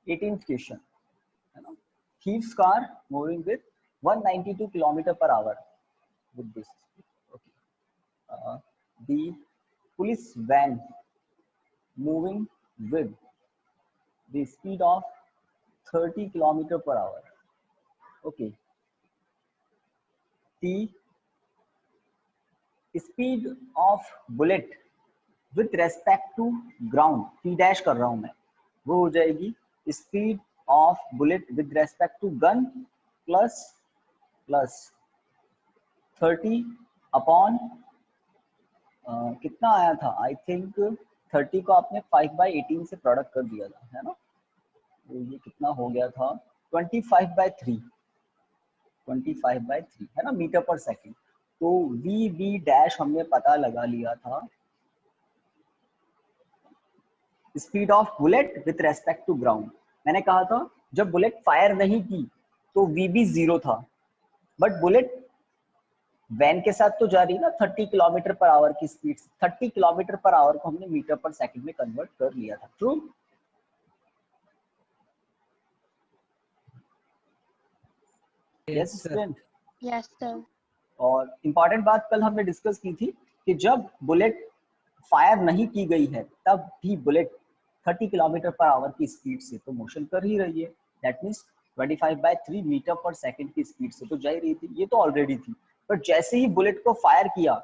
18th question है ना, thieves car moving with 192 kilometre per hour with this speed. Okay. The police van moving with the speed of 30 kilometer per hour. Okay. The speed of bullet with respect to ground, P dash कर रहा हूं मैं, वो हो जाएगी speed of bullet with respect to gun plus 30 upon कितना आया था, आई थिंक 30 को आपने 5/18 से प्रोडक्ट कर दिया था, है ना, तो ये कितना हो गया था 25/3 है ना, मीटर पर सेकंड। तो वी बी डैश हमने पता लगा लिया था speed of bullet with respect to ground. मैंने कहा था जब बुलेट फायर नहीं की तो वी बी 0 था, बट बुलेट वैन के साथ तो जा रही है ना 30 किलोमीटर पर आवर की स्पीड से, 30 किलोमीटर पर आवर को हमने मीटर पर सेकंड में कन्वर्ट कर लिया था। True? Yes student, yes sir. और इम्पॉर्टेंट बात कल हमने डिस्कस की थी कि जब बुलेट फायर नहीं की गई है तब भी बुलेट 30 किलोमीटर पर आवर की स्पीड से तो मोशन कर ही रही है, दैट मीन्स 25/3 मीटर पर सेकंड की स्पीड से तो जा ही रही थी, ये तो ऑलरेडी थी। बट जैसे ही बुलेट को फायर किया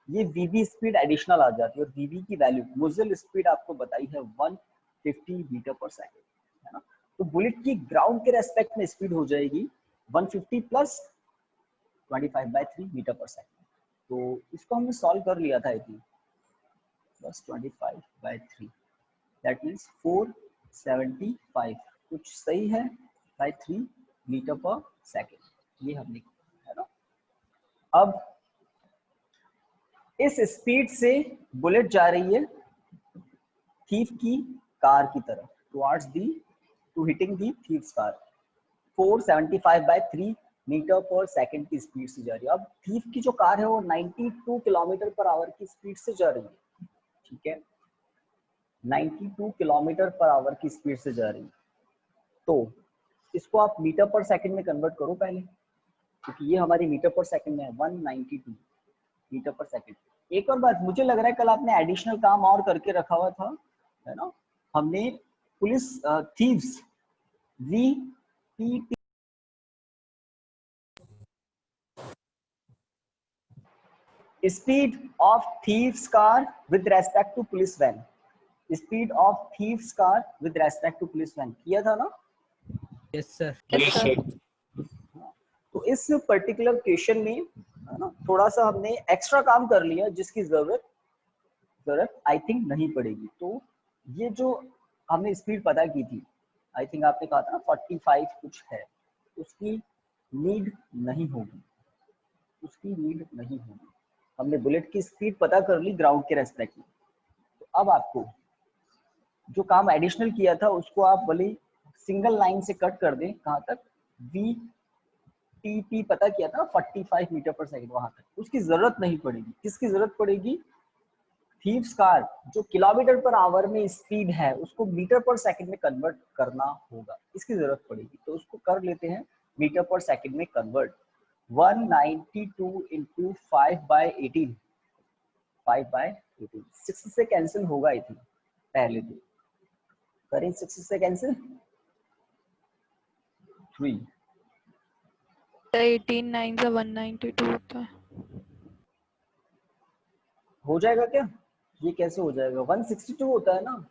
ये वीबी स्पीड एडिशनल आ जाती है, और वीबी की वैल्यू मुजल स्पीड आपको बताई है 150 मीटर पर सेकंड, है ना। तो बुलेट की ग्राउंड के रेस्पेक्ट में स्पीड हो जाएगी 150 प्लस 25/3 मीटर पर सेकंड। तो इसको हमने सॉल्व कर लिया था, I think plus 25/3 that means 475, कुछ सही है, बाय 3 मीटर पर सेकंड, ये हमने किया, है ना। अब इस स्पीड से बुलेट जा रही है थीफ की कार की तरफ, towards the to hitting the thief's car, 475/3 meter पर सेकंड की स्पीड से जा रही है। अब थीफ की जो कार है वो 92 किलोमीटर पर आवर की स्पीड से जा रही है, ठीक है, 92 किलोमीटर पर आवर की स्पीड से जा रही है। तो इसको आप मीटर पर सेकंड में कन्वर्ट करो पहले, क्योंकि ये हमारी मीटर पर सेकंड में है, 192 मीटर पर सेकंड। एक और बात, मुझे लग रहा है कल आपने एडिशनल काम और करके रखा हुआ था, है ना, हमने police thieves VPT speed of thieves car with respect to police van, speed of thieves car with respect to police van किया था ना? Yes sir. तो इस पर्टिकुलर क्वेश्चन में, है ना, थोड़ा सा हमने एक्स्ट्रा काम कर लिया जिसकी जरूरत आई थिंक नहीं पड़ेगी। तो ये जो हमने स्पीड पता की थी, आई थिंक आपने कहा था 45 कुछ है, उसकी नीड नहीं होगी, हमने बुलेट की स्पीड पता कर ली ग्राउंड के रेस्पेक्ट में। तो अब आपको जो काम एडिशनल किया था उसको आप भले सिंगल लाइन से कट कर दें, कहाँ तक, VTP पता किया था 45 मीटर पर सेकंड, वहां तक उसकी जरूरत नहीं पड़ेगी। किसकी जरूरत पड़ेगी? थीव्स कार जो किलोमीटर पर आवर में स्पीड है उसको मीटर पर सेकंड में कन्वर्ट करना होगा, इसकी जरूरत पड़ेगी। तो उसको कर लेते हैं मीटर पर सेकंड में कन्वर्ट, 192 इंटू 5/18, 6 से कैंसिल होगा आई थिंक, पहले तो करें 6 से कैंसिल, 3 18 9 से 192 होता है, हो जाएगा क्या? ये कैसे हो जाएगा? 162 होता है ना,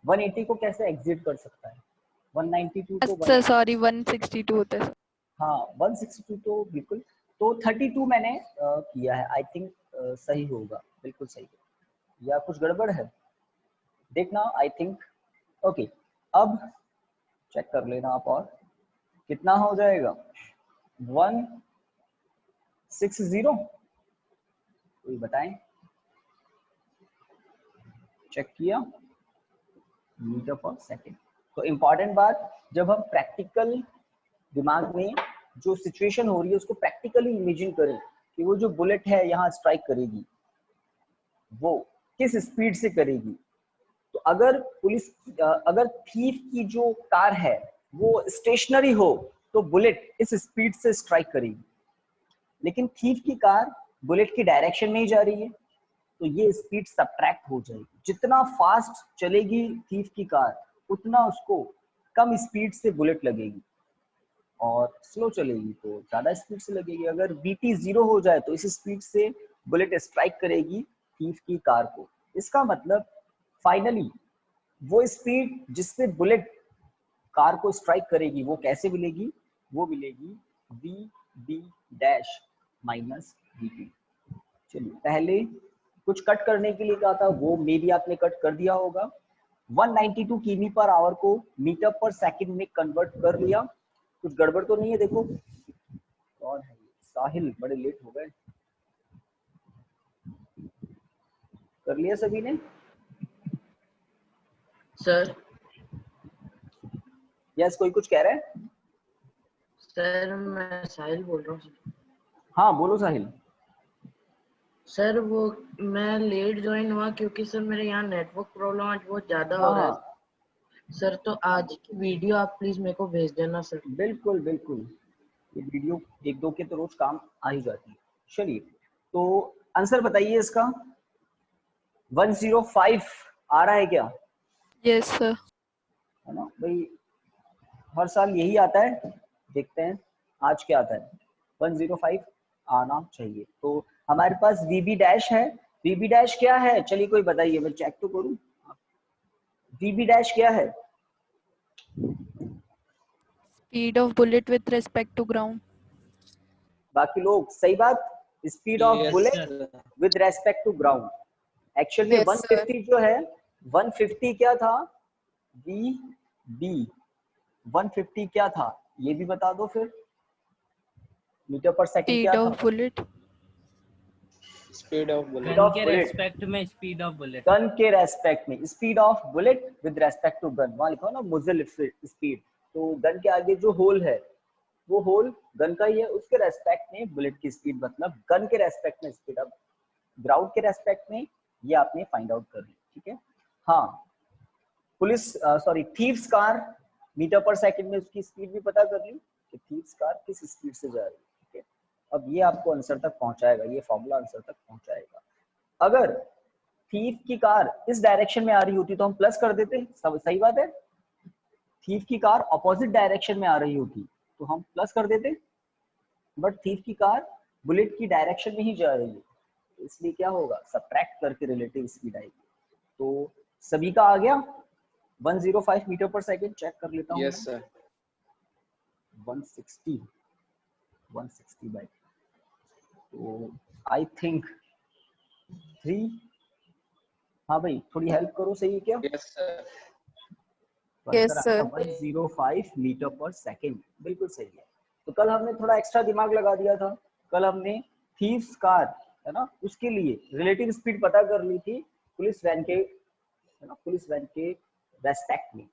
180 को कैसे एग्जिट कर सकता है? 192 तो अच्छा सॉरी 162 होता है। हाँ 162 तो बिल्कुल, तो 32 मैंने किया है, आई थिंक सही होगा, बिल्कुल सही है, या कुछ गड़बड़ है देखना, आई थिंक ओके। अब चेक कर लेना आप, और कितना हो जाएगा 160, कोई बताएं, चेक किया मीटर पर सेकंड। तो इंपॉर्टेंट बात, जब हम प्रैक्टिकल दिमाग में जो सिचुएशन हो रही है उसको प्रैक्टिकली इमेजिन करें कि वो जो बुलेट है यहाँ स्ट्राइक करेगी वो किस स्पीड से करेगी, तो तो अगर पुलिस अगर थीफ की जो कार है वो स्टेशनरी हो तो बुलेट इस स्पीड से स्ट्राइक करेगी, लेकिन थीफ की कार बुलेट की डायरेक्शन में ही जा रही है तो ये स्पीड सब्ट्रैक्ट हो जाएगी। जितना फास्ट चलेगी थीफ की कार उतना उसको कम स्पीड से बुलेट लगेगी, और स्लो चलेगी तो ज्यादा स्पीड से लगेगी। अगर बीटी 0 हो जाए तो इस स्पीड से बुलेट स्ट्राइक करेगी थीफ की कार को। इसका मतलब फाइनली वो स्पीड जिससे बुलेट कार को स्ट्राइक करेगी वो कैसे मिलेगी, वो मिलेगी V B dash minus VT. चलिए पहले कुछ कट करने के लिए कहा था वो मे भी आपने कट कर दिया होगा। 192 किमी पर आवर को मीटर पर सेकंड में कन्वर्ट कर लिया। कुछ गड़बड़ तो नहीं है? देखो कौन है, साहिल, बड़े लेट हो गए। कर लिया सभी ने? सर यस, कोई कुछ कह रहा है? सर मैं साहिल बोल रहा हूँ। हाँ बोलो साहिल। सर वो मैं लेट ज्वाइन हुआ क्योंकि सर मेरे यहाँ नेटवर्क प्रॉब्लम आज बहुत ज्यादा हो रहा है हाँ सर, तो आज की वीडियो आप प्लीज मेरे को भेज देना सर। बिल्कुल बिल्कुल, ये वीडियो एक दो के तो रोज काम आ ही जाती है। चलिए तो आंसर बताइए इसका। 105 आ रहा है क्या? Yes sir. है ना भाई, हर साल यही आता है, देखते हैं आज क्या आता है। 105 आना चाहिए। तो हमारे पास वीबी डैश है। वीबी डैश क्या है? चलिए कोई बताइए, मैं चेक तो करूं। वीबी डैश क्या है? Speed of bullet with respect to ground. बाकी लोग सही बात, speed of Yes, bullet sir. With respect to ground. Actual में Yes, sir. 150 जो है, 150 क्या था? वी बी 150 क्या था ये भी बता दो फिर। मीटर पर सेकंड Speed क्या था? of bullet. Speed of bullet. Speed of gun के bullet. रेस्पेक्ट में स्पीड ऑफ बुलेट। गन के रेस्पेक्ट में speed of bullet with respect to gun. वहां लिखा ना मुजल स्पीड, तो गन के आगे जो होल है वो होल गन का ही है, उसके रेस्पेक्ट में बुलेट की स्पीड, मतलब गन के रेस्पेक्ट में स्पीड। अब ग्राउंड के रेस्पेक्ट में ये आपने फाइंड आउट कर ली, ठीक है। हाँ, police sorry thieves car meter पर सेकंड में उसकी स्पीड भी पता कर ली कि थीव्स कार किस स्पीड से जा रही है, ठीक है। अब ये आपको आंसर तक पहुंचाएगा, ये फॉर्मूला आंसर तक पहुंचाएगा। अगर थीफ की कार इस डायरेक्शन में आ रही होती तो हम प्लस कर देते, सब सही बात है। थीफ की कार अपोजिट डायरेक्शन में आ रही होती तो हम प्लस कर देते, बट थीफ की कार बुलेट की डायरेक्शन में ही जा रही है, तो इसलिए क्या होगा, सब्ट्रैक्ट करके रिलेटिव स्पीड आएगी। तो सभी का आ गया 105 मीटर पर सेकंड। चेक कर लेता हूँ। Yes, sir. 160 बाई, तो आई थिंक 3। हाँ भाई थोड़ी हेल्प करो, सही है क्या? Yes, sir. Yes, sir. 105 metre पर सेकंड बिल्कुल सही है। तो कल हमने थोड़ा एक्स्ट्रा दिमाग लगा दिया था। कल हमने थीव्स कार है ना, उसके लिए रिलेटिव स्पीड पता कर ली थी पुलिस वैन के, है ना, पुलिस वैन के रेस्पेक्ट में,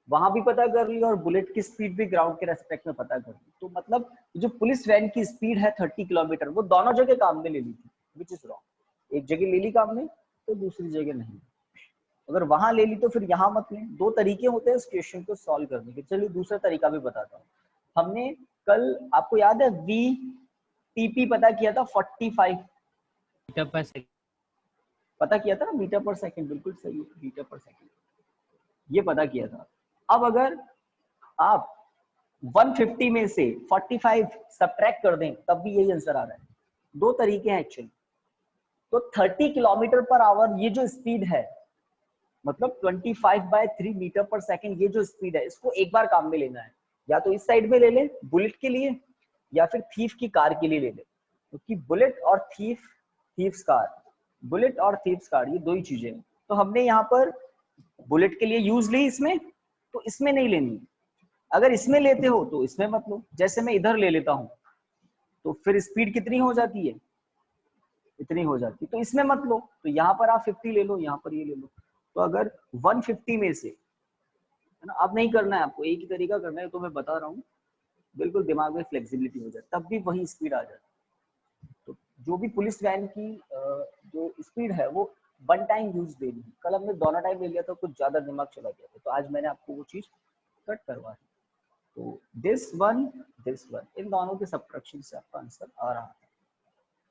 वहां भी पता कर ली, और बुलेट की स्पीड भी ग्राउंड के रेस्पेक्ट में पता कर ली। तो मतलब जो पुलिस वैन की स्पीड है 30 किलोमीटर, वो दोनों जगह काम में ले ली थी, विच इज रॉन्ग। एक जगह ले ली काम में तो दूसरी जगह नहीं। अगर वहां ले ली तो फिर यहाँ मत लें। दो तरीके होते हैं इस क्वेश्चन को सॉल्व करने के। चलिए दूसरा तरीका भी बताता हूँ। हमने कल, आपको याद है, वी टीपी पता किया था 45 मीटर पर सेकंड। पता किया था ना, मीटर पर सेकंड, बिल्कुल सही है, मीटर पर सेकंड ये पता किया था। अब अगर आप 150 में से 45 सब्ट्रैक्ट कर दें तब भी यही आंसर आ रहा है। दो तरीके हैं एक्चुअली। तो 30 किलोमीटर पर आवर ये जो स्पीड है, मतलब 25/3 मीटर पर सेकंड, ये जो स्पीड है, इसको एक बार काम में लेना है। या तो इस साइड में ले ले बुलेट के लिए, या फिर थीफ की कार के लिए ले ले, क्योंकि बुलेट और थीफ्स कार, बुलेट और थीफ्स कार ये दो ही चीजें हैं। तो हमने यहाँ पर बुलेट के लिए यूज ली इसमें, तो इसमें नहीं लेनी। अगर इसमें लेते हो तो इसमें मत लो। जैसे मैं इधर ले लेता हूं तो फिर स्पीड कितनी हो जाती है, इतनी हो जाती है, तो इसमें मत लो। तो यहाँ पर आप 50 ले लो, यहाँ पर ये ले लो। तो अगर 150 में से, है ना, अब नहीं करना है आपको, एक ही तरीका करना है, तो मैं बता रहा हूँ, बिल्कुल दिमाग में फ्लेक्सिबिलिटी हो जाए, तब भी वही स्पीड आ जाती है। तो जो भी पुलिस वैन की जो स्पीड है वो वन टाइम यूज लेनी है। कल हमने दोनों टाइम ले लिया था, कुछ ज्यादा दिमाग चला गया था, तो आज मैंने आपको वो चीज कट करवा दी। तो दिस वन इन दोनों के सबट्रैक्शन से आपका आंसर आ रहा है।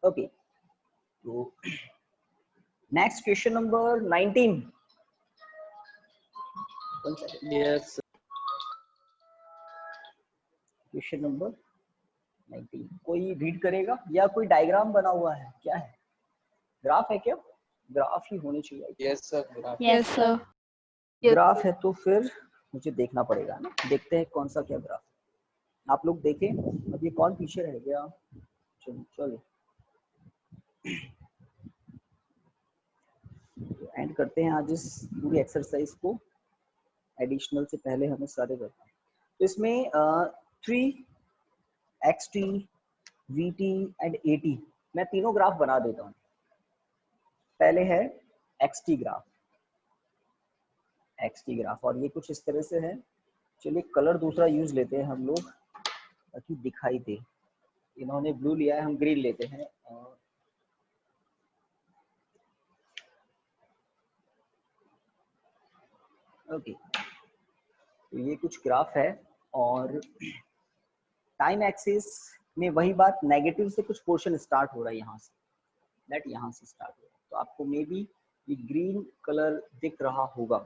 ओके, तो next question number 19। Yes question number 19 कोई रीड करेगा या कोई डायग्राम बना हुआ है? क्या है, ग्राफ है क्या? ग्राफ ही होनी चाहिए। Yes sir. Yes, sir. Yes. Graph है तो फिर मुझे देखना पड़ेगा ना, देखते हैं कौन सा क्या ग्राफ है। आप लोग देखें, अब ये कौन पीछे रह गया? चलो एंड करते हैं आज इस पूरी एक्सरसाइज को। एडिशनल से पहले हमें सारे करना है। तो इसमें 3xt, vt एंड at मैं तीनों ग्राफ बना देता हूँ। पहले है xt ग्राफ और ये कुछ इस तरह से है। चलिए कलर दूसरा यूज लेते हैं हम लोग ताकि दिखाई दे। इन्होंने ब्लू लिया है, हम ग्रीन लेते हैं। ओके, तो ये कुछ ग्राफ है और टाइम एक्सिस में वही बात, नेगेटिव से कुछ पोर्शन स्टार्ट हो रहा है यहाँ से, दैट यहाँ से स्टार्ट हो रहा है। तो आपको मे बी ये ग्रीन कलर दिख रहा होगा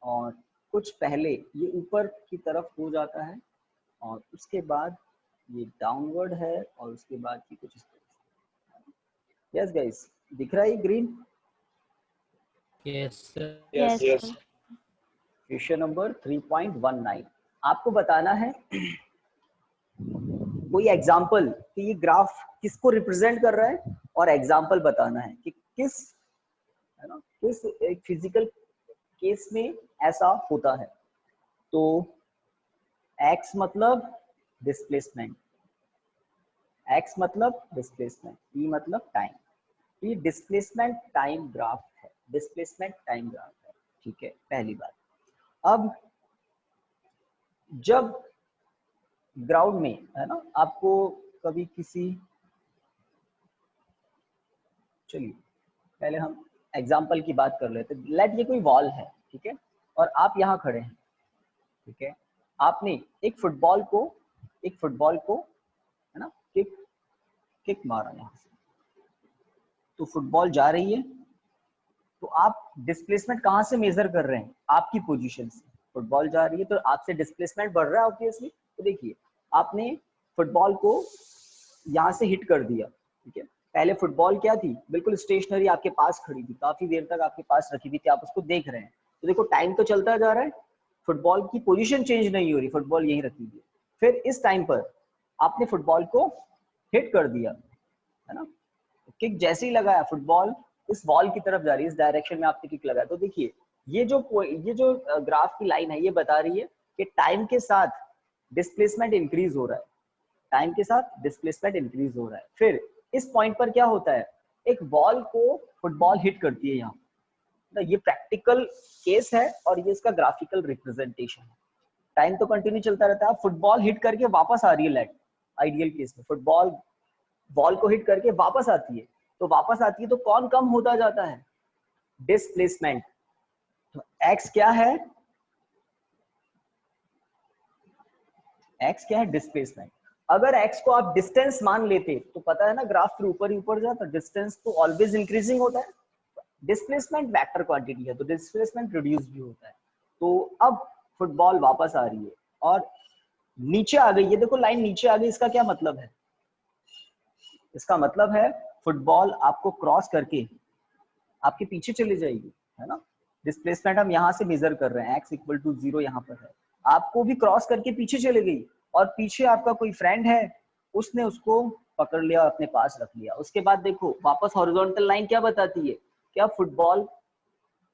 और कुछ पहले ये ऊपर की तरफ हो जाता है और उसके बाद ये डाउनवर्ड है और उसके बाद ये कुछ इस तरह से। यस गाइस, दिख रहा है ये green? Yes, sir. Yes yes question number 3.19 आपको बताना है कोई एग्जाम्पल कि ये ग्राफ किसको रिप्रेजेंट कर रहा है और एग्जाम्पल बताना है कि किस, है ना, किस एक फिजिकल केस में ऐसा होता है। तो x मतलब डिस्प्लेसमेंट, x मतलब डिस्प्लेसमेंट, e मतलब टाइम। ये डिस्प्लेसमेंट टाइम ग्राफ है, डिस्प्लेसमेंट टाइम ग्राफ है, ठीक है, पहली बात। अब जब ग्राउंड में, है ना, आपको कभी किसी, चलिए पहले हम एग्जाम्पल की बात कर लेते हैं। लेट ये कोई वॉल है, ठीक है, और आप यहाँ खड़े हैं, ठीक है। आपने एक फुटबॉल को है ना किक मारा यहाँ से, तो फुटबॉल जा रही है। तो आप डिस्प्लेसमेंट कहाँ से मेजर कर रहे हैं? आपकी पोजीशन से। फुटबॉल जा रही है तो आपसे डिस्प्लेसमेंट बढ़ रहा है ऑब्वियसली। तो देखिए आपने फुटबॉल को यहाँ से हिट कर दिया, ठीक है। पहले फुटबॉल क्या थी? बिल्कुल स्टेशनरी आपके पास खड़ी थी, काफी देर तक आपके पास रखी हुई थी, आप उसको देख रहे हैं। तो देखो टाइम तो चलता जा रहा है, फुटबॉल की पोजीशन चेंज नहीं हो रही, फुटबॉल यहीं रखी हुई है। फिर इस टाइम पर आपने फुटबॉल को हिट कर दिया, है ना, किक जैसे ही लगाया, फुटबॉल इस वॉल की तरफ जा रही है, इस डायरेक्शन में आपने किक लगाया। तो देखिए ये जो ग्राफ की लाइन है ये बता रही है कि टाइम के साथ डिस्प्लेसमेंट इंक्रीज हो रहा है, टाइम के साथ डिस्प्लेसमेंट इंक्रीज हो रहा है। फिर इस पॉइंट पर क्या होता है? एक बॉल को फुटबॉल हिट करती है यहाँ। तो ये प्रैक्टिकल केस है और ये इसका ग्राफिकल रिप्रेजेंटेशन है। टाइम तो कंटिन्यू चलता रहता है, फुटबॉल हिट करके वापस आ रही है लाइट। आइडियल केस में फुटबॉल बॉल को हिट करके वापस आती है, तो वापस आती है तो कौन कम होता जाता है? डिस्प्लेसमेंट। तो x क्या है? x क्या है? डिस्प्लेसमेंट। अगर x को आप डिस्टेंस मान लेते तो पता है ना ग्राफ फिर ऊपर ही ऊपर जाता, डिस्टेंस तो ऑलवेज इंक्रीजिंग होता है। डिस्प्लेसमेंट वेक्टर क्वांटिटी है तो डिस्प्लेसमेंट रिड्यूस भी होता है। तो अब फुटबॉल वापस आ रही है और नीचे आ गई, ये देखो लाइन नीचे आ गई, इसका क्या मतलब है? इसका मतलब है फुटबॉल आपको क्रॉस करके आपके पीछे चली जाएगी, है ना। डिस्प्लेसमेंट हम यहाँ से मेजर कर रहे हैं, x इक्वल टू 0 यहाँ पर है, आपको भी क्रॉस करके पीछे चले गई और पीछे आपका कोई फ्रेंड है, उसने उसको पकड़ लिया और अपने पास रख लिया। उसके बाद देखो वापस हॉरिजॉन्टल लाइन क्या बताती है? क्या फुटबॉल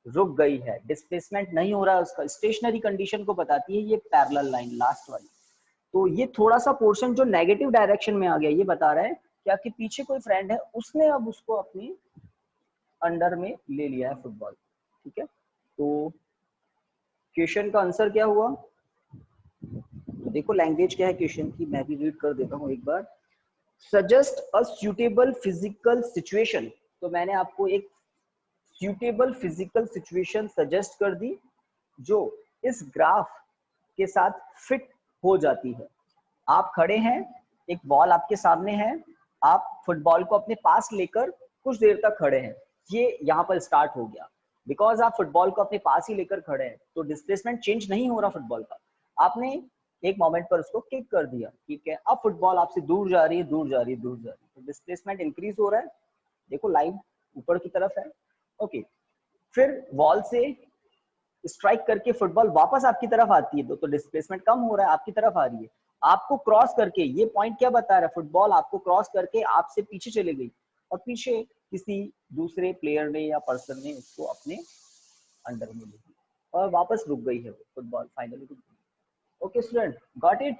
रुक गई है, डिस्प्लेसमेंट नहीं हो रहा है, उसका स्टेशनरी कंडीशन को बताती है ये पैरेलल लाइन लास्ट वाली। तो ये थोड़ा सा पोर्शन जो नेगेटिव डायरेक्शन में आ गया, ये बता रहा है कि आपके पीछे कोई फ्रेंड है, उसने अब उसको अपनी अंडर में ले लिया है फुटबॉल, ठीक है। तो क्वेश्चन का आंसर क्या हुआ? तो देखो लैंग्वेज क्या है क्वेश्चन की, मैं भी रीड कर देता हूँ एक बार। Suggest a suitable physical situation. तो मैंने आपको एक suitable physical situation सजेस्ट कर दी जो इस ग्राफ के साथ फिट हो जाती है। आप खड़े हैं, एक बॉल आपके सामने है, आप फुटबॉल को अपने पास लेकर कुछ देर तक खड़े हैं, ये यहाँ पर स्टार्ट हो गया। बिकॉज आप फुटबॉल को अपने पास ही लेकर खड़े हैं तो डिस्प्लेसमेंट चेंज नहीं हो रहा फुटबॉल का। आपने एक मोमेंट पर उसको किक कर दिया, ठीक है, अब फुटबॉल आपसे दूर जा रही है, दूर जा रही है, दूर जा रही है, तो डिस्प्लेसमेंट इंक्रीज हो रहा है। देखो लाइन ऊपर की तरफ है, ओके। फिर वॉल से स्ट्राइक करके फुटबॉल वापस आपकी तरफ आती है तो डिस्प्लेसमेंट कम हो रहा है, आपकी तरफ आ रही है। आपको क्रॉस करके, ये पॉइंट क्या बता रहा है, फुटबॉल आपको क्रॉस करके आपसे पीछे चले गई और पीछे किसी दूसरे प्लेयर ने या पर्सन ने उसको अपने अंडर में ले ली और वापस रुक गई है वो फुटबॉल, फाइनली रुक गई। Okay student, got it?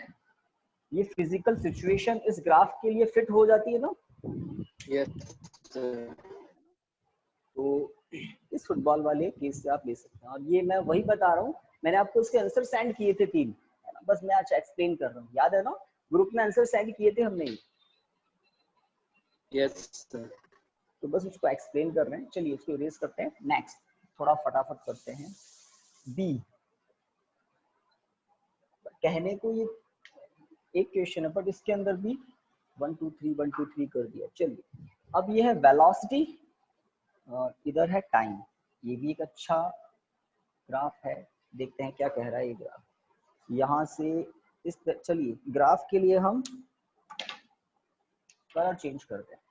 ये फिजिकल सिचुएशन इस ग्राफ के लिए फिट हो जाती है ना? Yes sir. तो इस फुटबॉल वाले केस से आप ले सकते हैं। और ये मैं वही बता रहा हूँ, मैंने आपको इसके आंसर सेंड किए थे 3, है ना, बस मैं आज एक्सप्लेन कर रहा हूँ, याद है ना? ग्रुप में आंसर सेंड किए थे हमने, यस सर। तो बस उसको एक्सप्लेन कर रहे हैं। चलिए उसको इरेज करते हैं। नेक्स्ट थोड़ा फटाफट करते हैं। बी, कहने को ये एक क्वेश्चन है बट इसके अंदर भी 1 2 3 1 2 3 कर दिया। चलिए अब ये है वेलोसिटी और इधर है टाइम। ये भी एक अच्छा ग्राफ है, देखते हैं क्या कह रहा है ये ग्राफ। यहाँ से इस चलिए ग्राफ के लिए हम कलर चेंज करते हैं।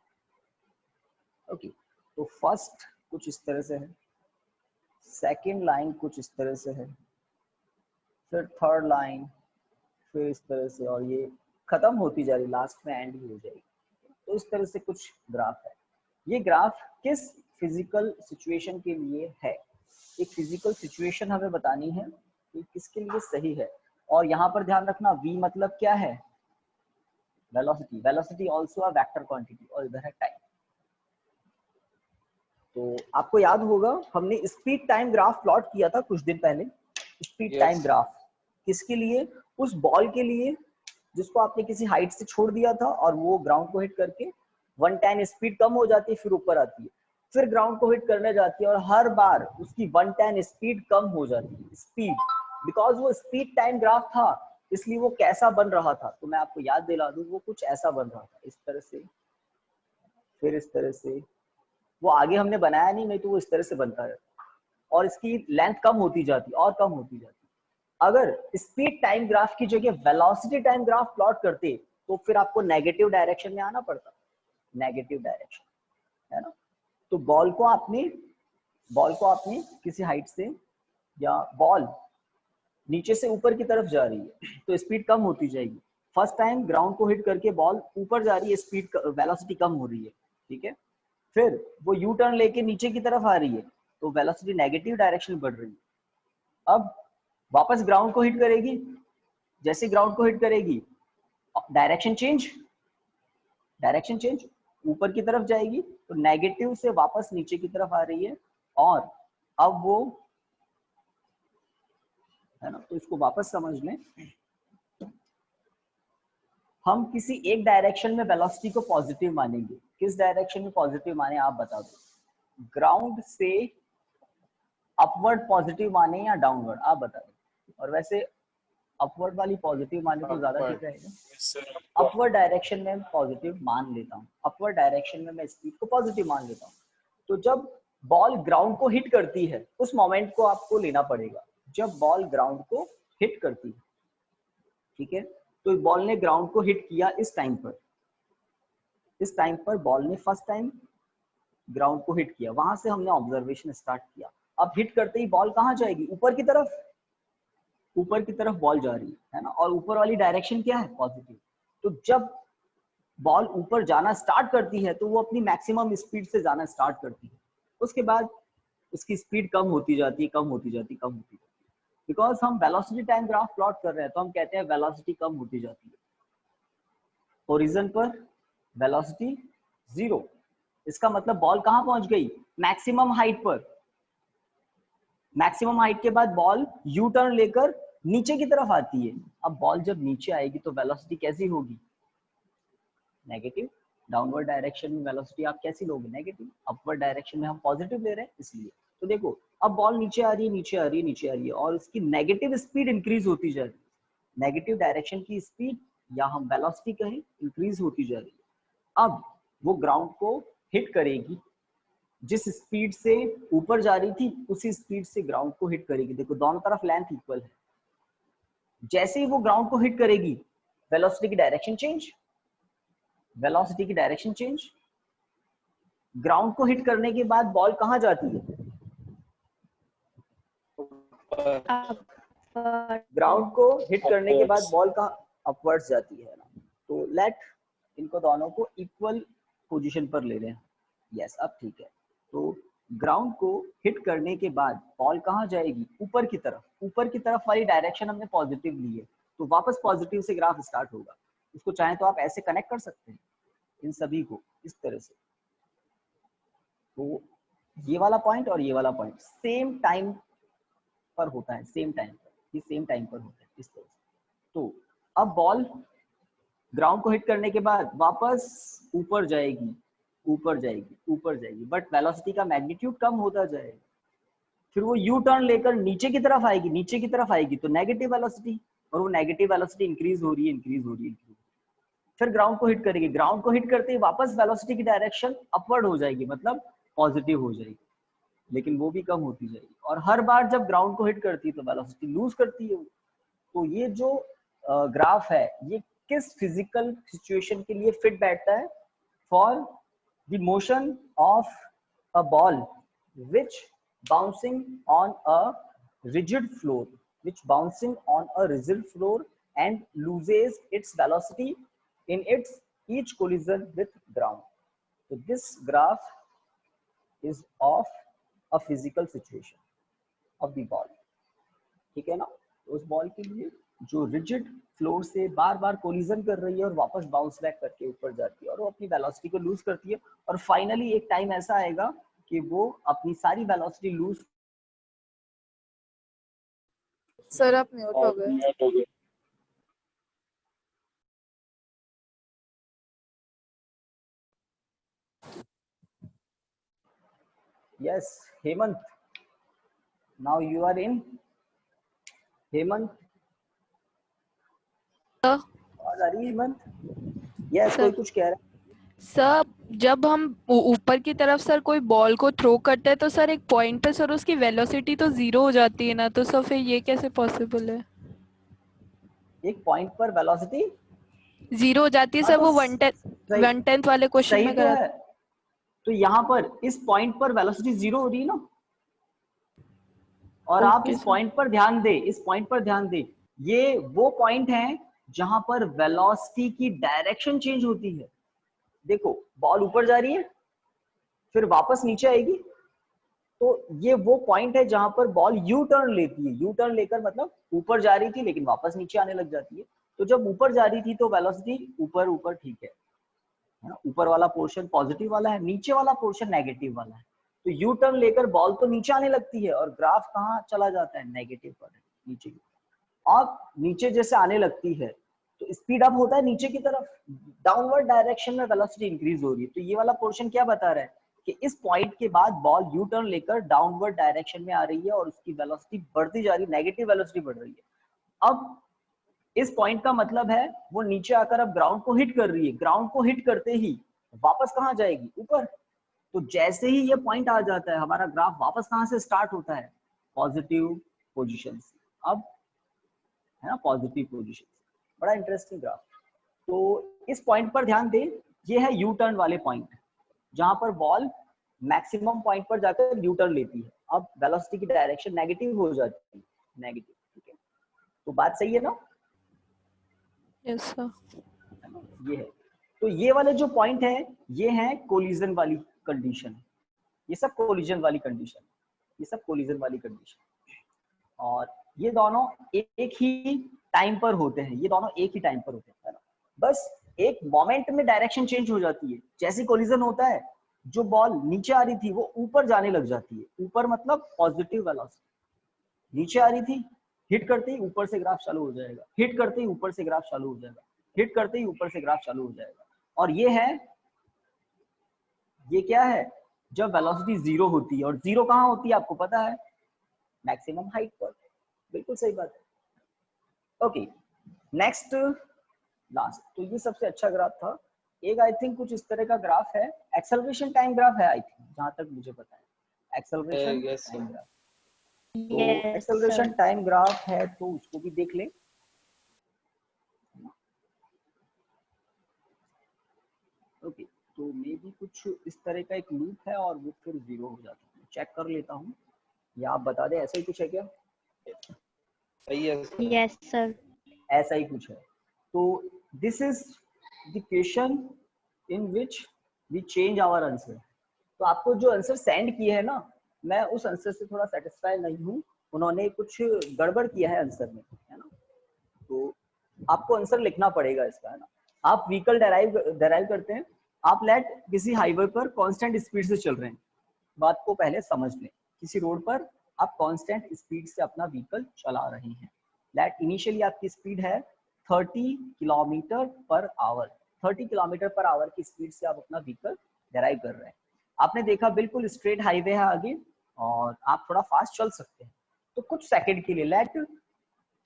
ओके, तो फर्स्ट कुछ इस तरह से है, सेकंड लाइन कुछ इस तरह से है, फिर थर्ड लाइन, फिर इस तरह से, और ये खत्म होती जा रही, लास्ट में एंड ही हो जाएगी। तो इस तरह से कुछ ग्राफ है। ये ग्राफ किस फिजिकल सिचुएशन के लिए है? एक फिजिकल सिचुएशन हमें बतानी है कि किसके लिए सही है। और यहाँ पर ध्यान रखना, v मतलब क्या है? Velocity. Velocity also a vector quantity, और इधर है टाइम। तो आपको याद होगा हमने स्पीड टाइम ग्राफ प्लॉट किया था कुछ दिन पहले। स्पीड टाइम ग्राफ किसके लिए? उस बॉल के लिए जिसको आपने किसी हाइट से छोड़ दिया था और वो ग्राउंड को हिट करके 110 स्पीड कम हो जाती है, फिर ऊपर आती है, फिर ग्राउंड को हिट करने जाती है और हर बार उसकी 110 स्पीड कम हो जाती है। स्पीड, बिकॉज वो स्पीड टाइम ग्राफ था इसलिए वो कैसा बन रहा था, तो मैं आपको याद दिला दूं, वो कुछ ऐसा बन रहा था, इस तरह से, फिर इस तरह से। वो आगे हमने बनाया नहीं तो वो इस तरह से बनता रहता और इसकी लेंथ कम होती जाती और कम होती जाती। अगर स्पीड टाइम ग्राफ की जगह वेलोसिटी टाइम ग्राफ प्लॉट करते तो फिर आपको नेगेटिव डायरेक्शन में आना पड़ता, नेगेटिव डायरेक्शन, है ना। तो बॉल को आपने किसी हाइट से, या बॉल नीचे से ऊपर की तरफ जा रही है तो स्पीड कम होती जाएगी। फर्स्ट टाइम ग्राउंड को हिट करके बॉल ऊपर जा रही है, स्पीड वेलोसिटी कम हो रही है, ठीक है। फिर वो यू टर्न लेके नीचे की तरफ आ रही है तो वेलोसिटी नेगेटिव डायरेक्शन में बढ़ रही है। अब वापस ग्राउंड को हिट करेगी, जैसे ग्राउंड को हिट करेगी डायरेक्शन चेंज, ऊपर की तरफ जाएगी तो नेगेटिव से वापस नीचे की तरफ आ रही है, और अब वो, है ना, तो इसको वापस समझ लें। हम किसी एक डायरेक्शन में वेलोसिटी को पॉजिटिव मानेंगे। किस डायरेक्शन में पॉजिटिव माने आप बता दो? ग्राउंड से अपवर्ड पॉजिटिव माने या डाउनवर्ड, आप बता दो। और वैसे अपवर्ड वाली पॉजिटिव माने तो ज्यादा ठीक रहेगा। अपवर्ड डायरेक्शन में पॉजिटिव मान लेता हूँ, अपवर्ड डायरेक्शन में मैं स्पीड को पॉजिटिव मान लेता हूँ। तो जब बॉल ग्राउंड को हिट करती है उस मोमेंट को आपको लेना पड़ेगा, जब बॉल ग्राउंड को हिट करती है, ठीक है। तो बॉल ने ग्राउंड को हिट किया इस टाइम पर बॉल ने फर्स्ट टाइम ग्राउंड को हिट किया, वहां से हमने ऑब्जर्वेशन स्टार्ट किया। अब हिट करते ही बॉल कहाँ जाएगी? ऊपर की तरफ बॉल जा रही है ना, और ऊपर वाली डायरेक्शन क्या है? पॉजिटिव। तो जब बॉल ऊपर जाना स्टार्ट करती है तो वो अपनी मैक्सिमम स्पीड से जाना स्टार्ट करती है, उसके बाद उसकी स्पीड कम होती जाती है। बिकॉज हम वेलोसिटी टाइम ग्राफ प्लॉट कर रहे हैं तो हम कहते हैं वेलोसिटी कम होती जाती है। ओरिजिन पर वेलोसिटी 0, इसका मतलब बॉल कहाँ पहुंच गई? मैक्सिमम हाइट पर। मैक्सिमम हाइट के बाद बॉल यू टर्न लेकर नीचे की तरफ आती है। अब बॉल जब नीचे आएगी तो वेलोसिटी कैसी होगी? नेगेटिव। डाउनवर्ड डायरेक्शन में वेलोसिटी आप कैसी लोगे, नेगेटिव। अपवर्ड डायरेक्शन में हम पॉजिटिव ले रहे हैं इसलिए। तो देखो अब बॉल नीचे आ रही है, नीचे आ रही है, नीचे आ रही है, और उसकी नेगेटिव स्पीड इंक्रीज होती जा रही है। नेगेटिव डायरेक्शन की स्पीड या हम वेलोसिटी कहें इंक्रीज होती जा रही है। अब वो ग्राउंड को हिट करेगी, जिस स्पीड से ऊपर जा रही थी उसी स्पीड से ग्राउंड को हिट करेगी। देखो दोनों तरफ लेंथ इक्वल है। जैसे ही वो ग्राउंड को हिट करेगी वेलोसिटी की डायरेक्शन चेंज, वेलोसिटी की डायरेक्शन चेंज। ग्राउंड को हिट करने के बाद बॉल कहां जाती है, ग्राउंड को हिट करने के बाद बॉल कहां, अपवर्ड्स जाती है ना। तो लेट इनको दोनों को इक्वल पोजीशन पर ले लें। यस अब ठीक है। तो ग्राउंड को हिट करने के बाद बॉल कहां जाएगी, ऊपर की तरफ। ऊपर की तरफ वाली डायरेक्शन हमने पॉजिटिव ली है, तो वापस पॉजिटिव से ग्राफ स्टार्ट होगा। इसको चाहे तो आप ऐसे कनेक्ट कर सकते हैं इन सभी को इस तरह से। तो ये वाला पॉइंट और ये वाला पॉइंट सेम टाइम पर होता है, सेम टाइम पर, ये सेम टाइम पर होता है इस तरह से। तो अब बॉल ग्राउंड को हिट करने के बाद वापस ऊपर जाएगी, ऊपर जाएगी, ऊपर जाएगी, बट वेलोसिटी का मैग्नीट्यूड कम होता जाएगा। फिर वो यू टर्न लेकर नीचे की तरफ आएगी, नीचे की तरफ आएगी तो नेगेटिव वेलोसिटी, और वो नेगेटिव वेलोसिटी इंक्रीज हो रही है, इंक्रीज हो रही है, इंक्रीज। फिर ग्राउंड को हिट करेगी, ग्राउंड को हिट करते ही वापस वेलोसिटी की डायरेक्शन अपवर्ड हो जाएगी, मतलब पॉजिटिव हो जाएगी, लेकिन वो भी कम होती जाएगी। और हर बार जब ग्राउंड को हिट करती है तो वेलोसिटी लूज करती है। तो ये जो ग्राफ है ये किस फिजिकल सिचुएशन के लिए फिट बैठता है, for the motion of a ball which bouncing on a rigid floor, which bouncing on a rigid floor and loses its velocity in its each collision with ground. So this graph is of a physical situation of the ball. ठीक है ना। तो उस ball के लिए जो rigid floor से बार बार collision कर रही है और वापस बाउंस बैक करके ऊपर जाती है और वो अपनी वेलोसिटी को लूज करती है, और फाइनली एक टाइम ऐसा आएगा कि वो अपनी सारी वेलोसिटी लूज। सर आप म्यूट हो गए। Yes, Hemant. Now you are in. Hemant. आवाज आ रही है हेमंत? Yes, कोई कुछ कह रहा है? सर जब हम ऊपर की तरफ सर कोई बॉल को थ्रो करते हैं तो सर एक पॉइंट पे सर उसकी वेलोसिटी तो 0 हो जाती है ना, तो सर फिर ये कैसे पॉसिबल है? एक पॉइंट पर वेलोसिटी 0 हो जाती है हाँ सर, तो वो 1/10 वाले क्वेश्चन सही में तो करा। है। तो यहाँ पर इस पॉइंट पर वेलोसिटी 0 हो रही है ना, और आप इस पॉइंट पर ध्यान दे, इस पॉइंट पर ध्यान दे, ये वो पॉइंट है जहां पर वेलोसिटी की डायरेक्शन चेंज होती है। देखो बॉल ऊपर जा रही है फिर वापस नीचे आएगी, तो ये वो पॉइंट है जहां पर बॉल यू टर्न लेती है। यू टर्न लेकर मतलब ऊपर जा रही थी लेकिन वापस नीचे आने लग जाती है। तो जब ऊपर जा रही थी तो वेलोसिटी ऊपर ऊपर ठीक है ना, ऊपर वाला पोर्शन पॉजिटिव वाला है, नीचे वाला पोर्शन नेगेटिव वाला है। तो यू टर्न लेकर बॉल तो नीचे आने लगती है और ग्राफ कहाँ चला जाता है, नेगेटिव पर, नीचे की। और नीचे जैसे आने लगती है तो स्पीड अप होता है नीचे की तरफ, डाउनवर्ड डायरेक्शन में वेलोसिटी इंक्रीज हो रही है। तो ये वाला पोर्शन क्या बता रहा है कि इस पॉइंट के बाद बॉल यू टर्न लेकर डाउनवर्ड डायरेक्शन में आ रही है और उसकी वेलोसिटी बढ़ती जा रही है, नेगेटिव वेलोसिटी बढ़ रही है। अब इस पॉइंट का मतलब है वो नीचे आकर अब ग्राउंड को हिट कर रही है, ग्राउंड को हिट करते ही वापस कहाँ जाएगी, ऊपर। तो जैसे ही ये पॉइंट आ जाता है हमारा ग्राफ वापस कहाँ से स्टार्ट होता है, पॉजिटिव पोजीशन से। अब है ना पॉजिटिव पोजीशन से, बड़ा इंटरेस्टिंग ग्राफ। तो इस पॉइंट पर ध्यान दें, ये है यू टर्न वाले पॉइंट जहां पर बॉल मैक्सिमम पॉइंट पर जाकर यू टर्न लेती है। अब वेलोसिटी की डायरेक्शन नेगेटिव हो जाती है, नेगेटिव। ठीक है, तो बात सही है ना? Yes sir. ये है। तो ये वाले जो पॉइंट है ये है कोलिजन वाली कंडीशन, ये सब कोलिजन वाली कंडीशन, ये सब कोलिजन वाली कंडीशन। और ये दोनों एक ही टाइम पर होते हैं, ये दोनों एक ही टाइम पर होते हैं, है ना। बस एक मोमेंट में डायरेक्शन चेंज हो जाती है। जैसे कोलिजन होता है, जो बॉल नीचे आ रही थी वो ऊपर जाने लग जाती है, ऊपर मतलब पॉजिटिव वेलोसिटी। नीचे आ रही थी, हिट करते ही ऊपर से ग्राफ चालू हो जाएगा, हिट करते ही ऊपर से ग्राफ चालू हो जाएगा, हिट करते ही ऊपर से ग्राफ चालू हो जाएगा। और ये है ये क्या है, जब वेलोसिटी 0 होती है, और 0 कहाँ होती है आपको पता है, मैक्सिमम हाइट पर। बिल्कुल सही बात है। ओके, नेक्स्ट लास्ट, तो ये सबसे अच्छा ग्राफ था। एक आई थिंक कुछ इस तरह का ग्राफ है, एक्सेलरेशन टाइम ग्राफ है आई थिंक, जहां तक मुझे पता है, acceleration yes, time sir. Graph. तो एक्सेलरेशन टाइम ग्राफ है, तो उसको भी देख ले। ओके, तो मे भी कुछ इस तरह का एक लूप है और वो फिर 0 हो जाता है। चेक कर लेता हूँ, या आप बता दें, ऐसा ही कुछ है क्या? Yes, sir. Yes, sir. ऐसा ही कुछ है। तो this is the question in which we change our answer. तो आपको जो आंसर सेंड किए है ना, मैं उस आंसर से थोड़ा सेटिस्फाई नहीं हूँ, उन्होंने कुछ गड़बड़ किया है आंसर में, है ना। तो आपको आंसर लिखना पड़ेगा इसका, है ना। आप व्हीकल डेराइव करते हैं, आप लेट किसी हाईवे पर कांस्टेंट स्पीड से चल रहे हैं, बात को पहले समझ लें। किसी रोड पर आप कांस्टेंट स्पीड से अपना व्हीकल चला रहे हैं, लेट इनिशियली आपकी स्पीड है 30 kilometre per hour. 30 kilometre per hour की स्पीड से आप अपना व्हीकल ड्राइव कर रहे हैं। आपने देखा बिल्कुल स्ट्रेट हाईवे है आगे, और आप थोड़ा फास्ट चल सकते हैं। तो कुछ सेकंड के लिए, लेट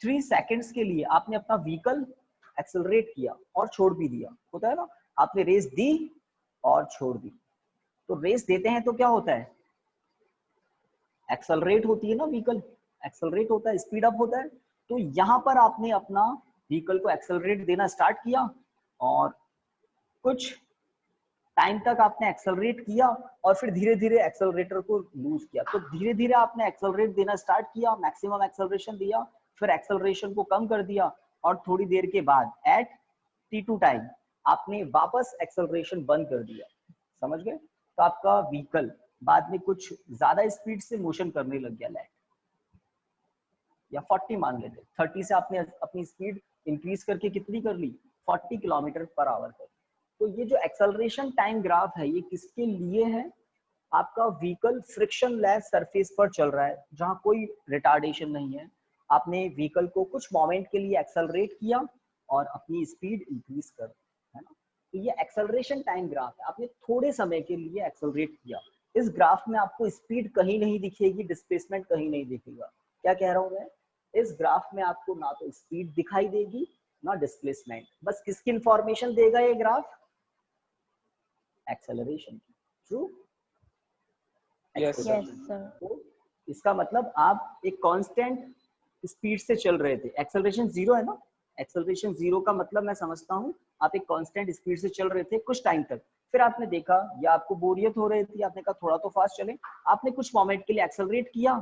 3 सेकंड्स के लिए आपने अपना व्हीकल एक्सेलरेट किया और छोड़ भी दिया, होता है ना। आपने रेस दी और छोड़ दी। तो रेस देते हैं तो क्या होता है, एक्सेलरेट होती है ना व्हीकल, एक्सेलरेट होता है, स्पीड अप होता है। तो यहाँ पर आपने अपना व्हीकल को एक्सेलरेट देना स्टार्ट किया, और कुछ टाइम तक आपने एक्सेलरेट किया, और फिर धीरे धीरे एक्सेलरेटर को लूज किया। तो धीरे धीरे आपने एक्सेलरेट देना स्टार्ट किया, मैक्सिमम एक्सेलरेशन दिया, फिर एक्सेलरेशन को कम कर दिया, और थोड़ी देर के बाद एट t2 टाइम आपने वापस एक्सेलरेशन बंद कर दिया। समझ गए? तो आपका व्हीकल बाद में कुछ ज्यादा स्पीड से मोशन करने लग गया, लाइक या 40 मान लेते, 30 से आपने अपनी स्पीड इंक्रीज करके कितनी कर ली, 40 किलोमीटर पर आवर कर। तो ये जो एक्सेलरेशन टाइम ग्राफ है, ये किसके लिए है, आपका व्हीकल फ्रिक्शन लेस सरफेस पर चल रहा है, जहां कोई रिटार्डेशन नहीं है। आपने व्हीकल को कुछ मोमेंट के लिए एक्सेलरेट किया और अपनी स्पीड इंक्रीज कर, है ना। तो ये एक्सेलरेशन टाइम ग्राफ है, आपने थोड़े समय के लिए एक्सेलरेट किया। इस ग्राफ में आपको स्पीड कहीं नहीं दिखेगी, डिस्प्लेसमेंट कहीं नहीं दिखेगा। क्या कह रहा हूं मैं, इस ग्राफ में आपको ना तो स्पीड दिखाई देगी ना डिस्प्लेसमेंट। बस किसकी इंफॉर्मेशन देगा ये ग्राफ, एक्सेलरेशन की। True? Yes, sir. Yes, sir. तो इसका मतलब आप एक कांस्टेंट स्पीड से चल रहे थे, एक्सेलरेशन 0 है ना। एक्सेलरेशन 0 का मतलब मैं समझता हूँ, आप एक कांस्टेंट स्पीड से चल रहे थे कुछ टाइम तक, फिर आपने देखा या आपको बोरियत हो रही थी, आपने कहा थोड़ा तो फास्ट चले, आपने कुछ मोमेंट के लिए एक्सेलरेट किया,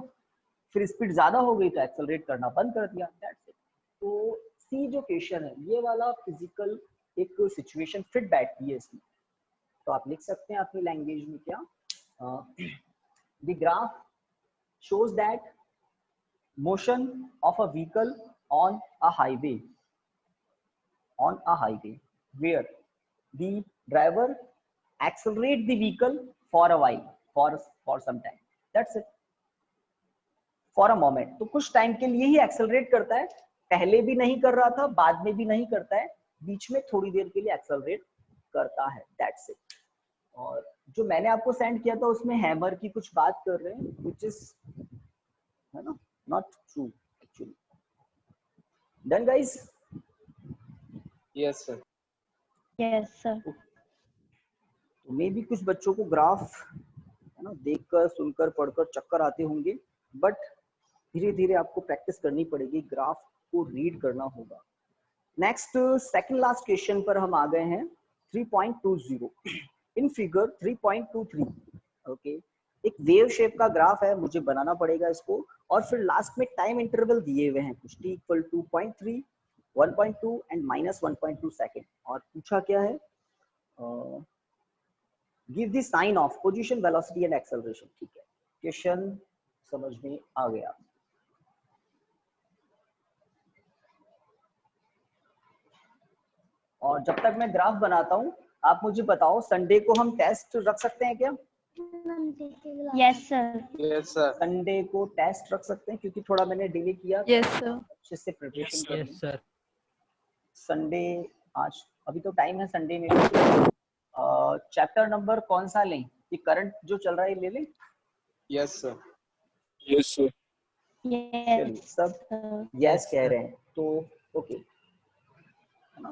फिर स्पीड ज्यादा हो गई तो एक्सेलरेट करना बंद कर दिया, दैट्स इट। तो सी जो क्वेश्चन है, ये वाला फिजिकल एक सिचुएशन फिट बैठती है इसमें। तो आप लिख सकते हैं अपनी लैंग्वेज में क्या, the graph shows that motion of a vehicle on a highway where the driver accelerate the vehicle for a while, for some time, that's it, for a moment। तो कुछ टाइम के लिए ही एक्सेलरेट करता है, पहले भी नहीं कर रहा था, बाद में भी नहीं करता है, बीच में थोड़ी देर के लिए एक्सेलरेट करता है, दैट्स इट। और जो मैंने आपको सेंड किया था उसमें हैमर की कुछ बात कर रहे हैं, which is, है ना, not true actually। Done guys? Yes, sir. Yes, sir. तो मे भी कुछ बच्चों को ग्राफ, है ना, देखकर सुनकर पढ़कर चक्कर आते होंगे, बट धीरे धीरे आपको प्रैक्टिस करनी पड़ेगी, ग्राफ को रीड करना होगा। नेक्स्ट सेकंड लास्ट क्वेश्चन पर हम आ गए हैं, 3.20 इन फिगर 3.23। ओके, एक वेव शेप का ग्राफ है, मुझे बनाना पड़ेगा इसको, और फिर लास्ट में टाइम इंटरवल दिए हुए हैं कुछ, t = 2.3, 1.2 एंड -1.2 सेकेंड। और पूछा क्या है, give the sign of position, velocity and acceleration. ठीक है, क्वेश्चन समझ में आ गया। और जब तक मैं ग्राफ बनाता हूँ, आप मुझे बताओ, संडे को हम टेस्ट रख सकते हैं क्या? Yes, sir. Yes, sir. Sunday को टेस्ट रख सकते हैं, क्योंकि थोड़ा मैंने डिले किया, Yes, sir. अच्छे से प्रिपरेशन कर Yes, sir. संडे आज अभी तो टाइम है संडे में। चैप्टर नंबर कौन सा लें? ये करंट जो चल रहा है ले लें? Yes, sir. Yes, sir. चलिए Yes, सब sir. यस कह रहे हैं तो ओके है ना।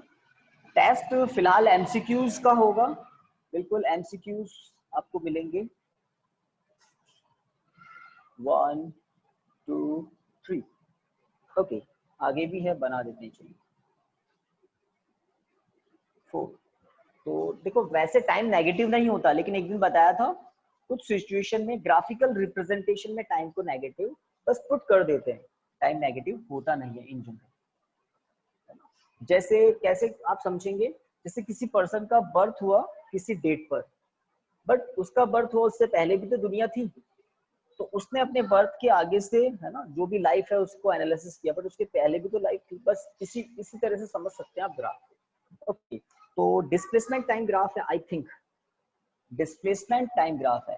टेस्ट फिलहाल एमसीक्यूज का होगा, बिल्कुल एमसीक्यूज आपको मिलेंगे 1 2 3। ओके आगे भी है, बना देते हैं चलिए 4। तो देखो वैसे टाइम नेगेटिव नहीं होता, लेकिन एक दिन बताया था कुछ सिचुएशन में ग्राफिकल रिप्रेजेंटेशन में टाइम को नेगेटिव बस पुट कर देते हैं, टाइम नेगेटिव होता नहीं है इन जनरल। जैसे कैसे आप समझेंगे, जैसे किसी पर्सन का बर्थ हुआ किसी डेट पर, बट उसका बर्थ हुआ उससे पहले भी तो दुनिया थी, तो उसने अपने बर्थ के आगे से है ना जो भी लाइफ है उसको एनालिसिस किया, बट उसके पहले भी तो लाइफ थी। बस इसी तरह से समझ सकते हैं आप ग्राफ। ओके तो डिस्प्लेसमेंट टाइम ग्राफ है, I think displacement time graph है।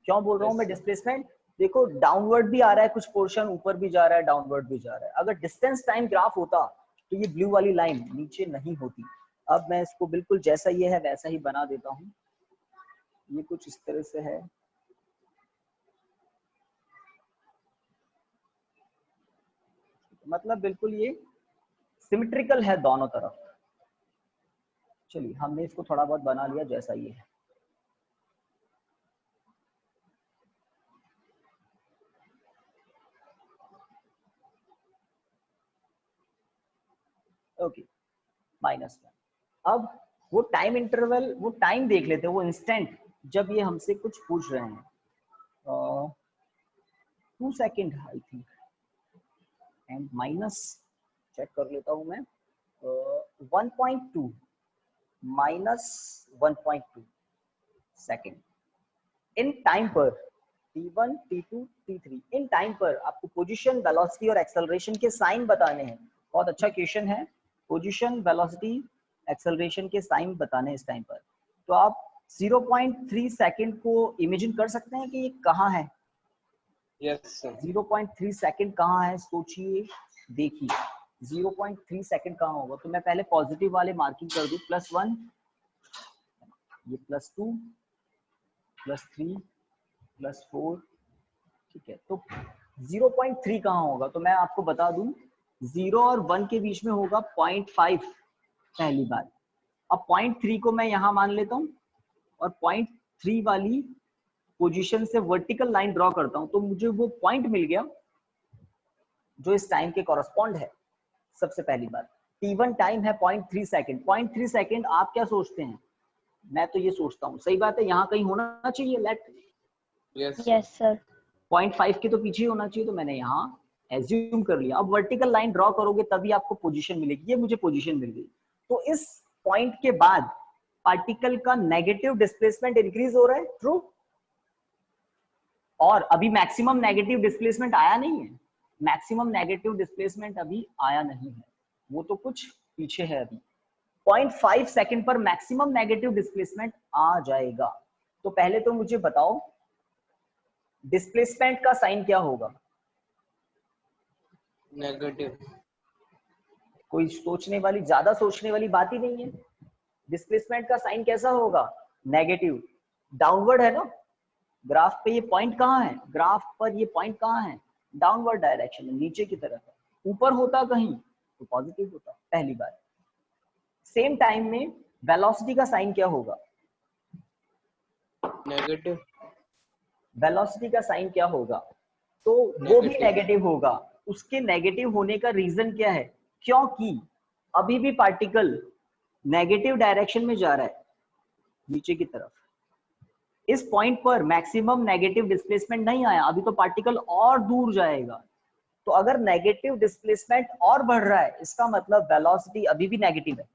क्यों बोल रहा हूँ मैं डिस्प्लेसमेंट? देखो डाउनवर्ड भी आ रहा है कुछ पोर्शन, ऊपर भी जा रहा है, डाउनवर्ड भी जा रहा है। अगर डिस्टेंस टाइम ग्राफ होता तो ये ब्लू वाली लाइन नीचे नहीं होती। अब मैं इसको बिल्कुल जैसा ये है वैसा ही बना देता हूँ, ये कुछ इस तरह से है। मतलब बिल्कुल ये सिमेट्रिकल है दोनों तरफ। चलिए हमने इसको थोड़ा बहुत बना लिया जैसा ये है। ओके -1। अब वो टाइम इंटरवल, वो टाइम देख लेते हैं, वो इंस्टेंट जब ये हमसे कुछ पूछ रहे हैं 2 second I think, and minus check कर लेता हूं मैं 1.2 -1.2 सेकेंड इन टाइम पर t1 t2 t3 in time पर आपको पोजीशन, वेलोसिटी और एक्सेलरेशन के साइन बताने हैं। बहुत अच्छा क्वेश्चन है, पोजीशन, वेलोसिटी, एक्सेलरेशन के साइन बताने हैं इस टाइम पर। तो आप 0.3 सेकंड को इमेजिन कर सकते हैं कि ये कहाँ है? Yes, sir. 0.3 सेकंड कहाँ है? सोचिए देखिए 0.3 सेकंड कहाँ होगा। तो मैं पहले पॉजिटिव वाले मार्किंग कर दूं, +1, ये +2, +3, +4, ठीक है। तो 0.3 कहाँ होगा? तो मैं आपको बता दूं 0 और 1 के बीच में होगा 0.5 पहली बार। अब 0.3 को मैं यहाँ मान लेता हूँ और 0.3 वाली पोजीशन से वर्टिकल लाइन ड्रॉ करता हूँ, तो मुझे वो पॉइंट मिल गया जो इस टाइम के कॉरस्पॉन्ड है। सबसे पहली बार t1 टाइम है 0.3 सेकंड। 0.3 सेकंड आप क्या सोचते हैं? मैं तो ये सोचता हूँ, सही बात है, यहाँ कहीं होना चाहिए late. Yes, sir. Yes, sir. 0.5 के तो पीछे होना चाहिए, तो मैंने यहाँ एज्यूम कर लिया। अब वर्टिकल लाइन ड्रॉ करोगे तभी आपको पोजीशन मिलेगी, ये मुझे पोजीशन मिल गई। तो इस पॉइंट के बाद पार्टिकल का नेगेटिव डिस्प्लेसमेंट इंक्रीज हो रहा है, ट्रू। और अभी मैक्सिमम नेगेटिव डिस्प्लेसमेंट आया नहीं है, मैक्सिमम नेगेटिव डिस्प्लेसमेंट अभी आया नहीं है, वो तो कुछ पीछे है अभी। 0.5 सेकंड पर मैक्सिमम नेगेटिव डिस्प्लेसमेंट आ जाएगा। तो पहले तो मुझे बताओ डिस्प्लेसमेंट का साइन क्या होगा? Negative. कोई सोचने वाली, ज्यादा सोचने वाली बात ही नहीं है। डिस्प्लेसमेंट का साइन कैसा होगा? नेगेटिव। डाउनवर्ड है ना, ग्राफ पे ये पॉइंट कहाँ है? ग्राफ पर ये पॉइंट कहाँ है? डाउनवर्ड डायरेक्शन में, नीचे की तरफ है। ऊपर होता कहीं तो पॉजिटिव होता पहली बार। सेम टाइम में वेलोसिटी का साइन क्या होगा? Negative. वेलोसिटी का साइन क्या होगा? तो वो भी नेगेटिव होगा। उसके नेगेटिव होने का रीजन क्या है? क्योंकि अभी भी पार्टिकल नेगेटिव डायरेक्शन में जा रहा है, नीचे की तरफ। इस पॉइंट पर मैक्सिमम नेगेटिव डिस्प्लेसमेंट नहीं आया, अभी तो पार्टिकल और दूर जाएगा। तो अगर नेगेटिव डिस्प्लेसमेंट और बढ़ रहा है, इसका मतलब वेलोसिटी अभी भी नेगेटिव है।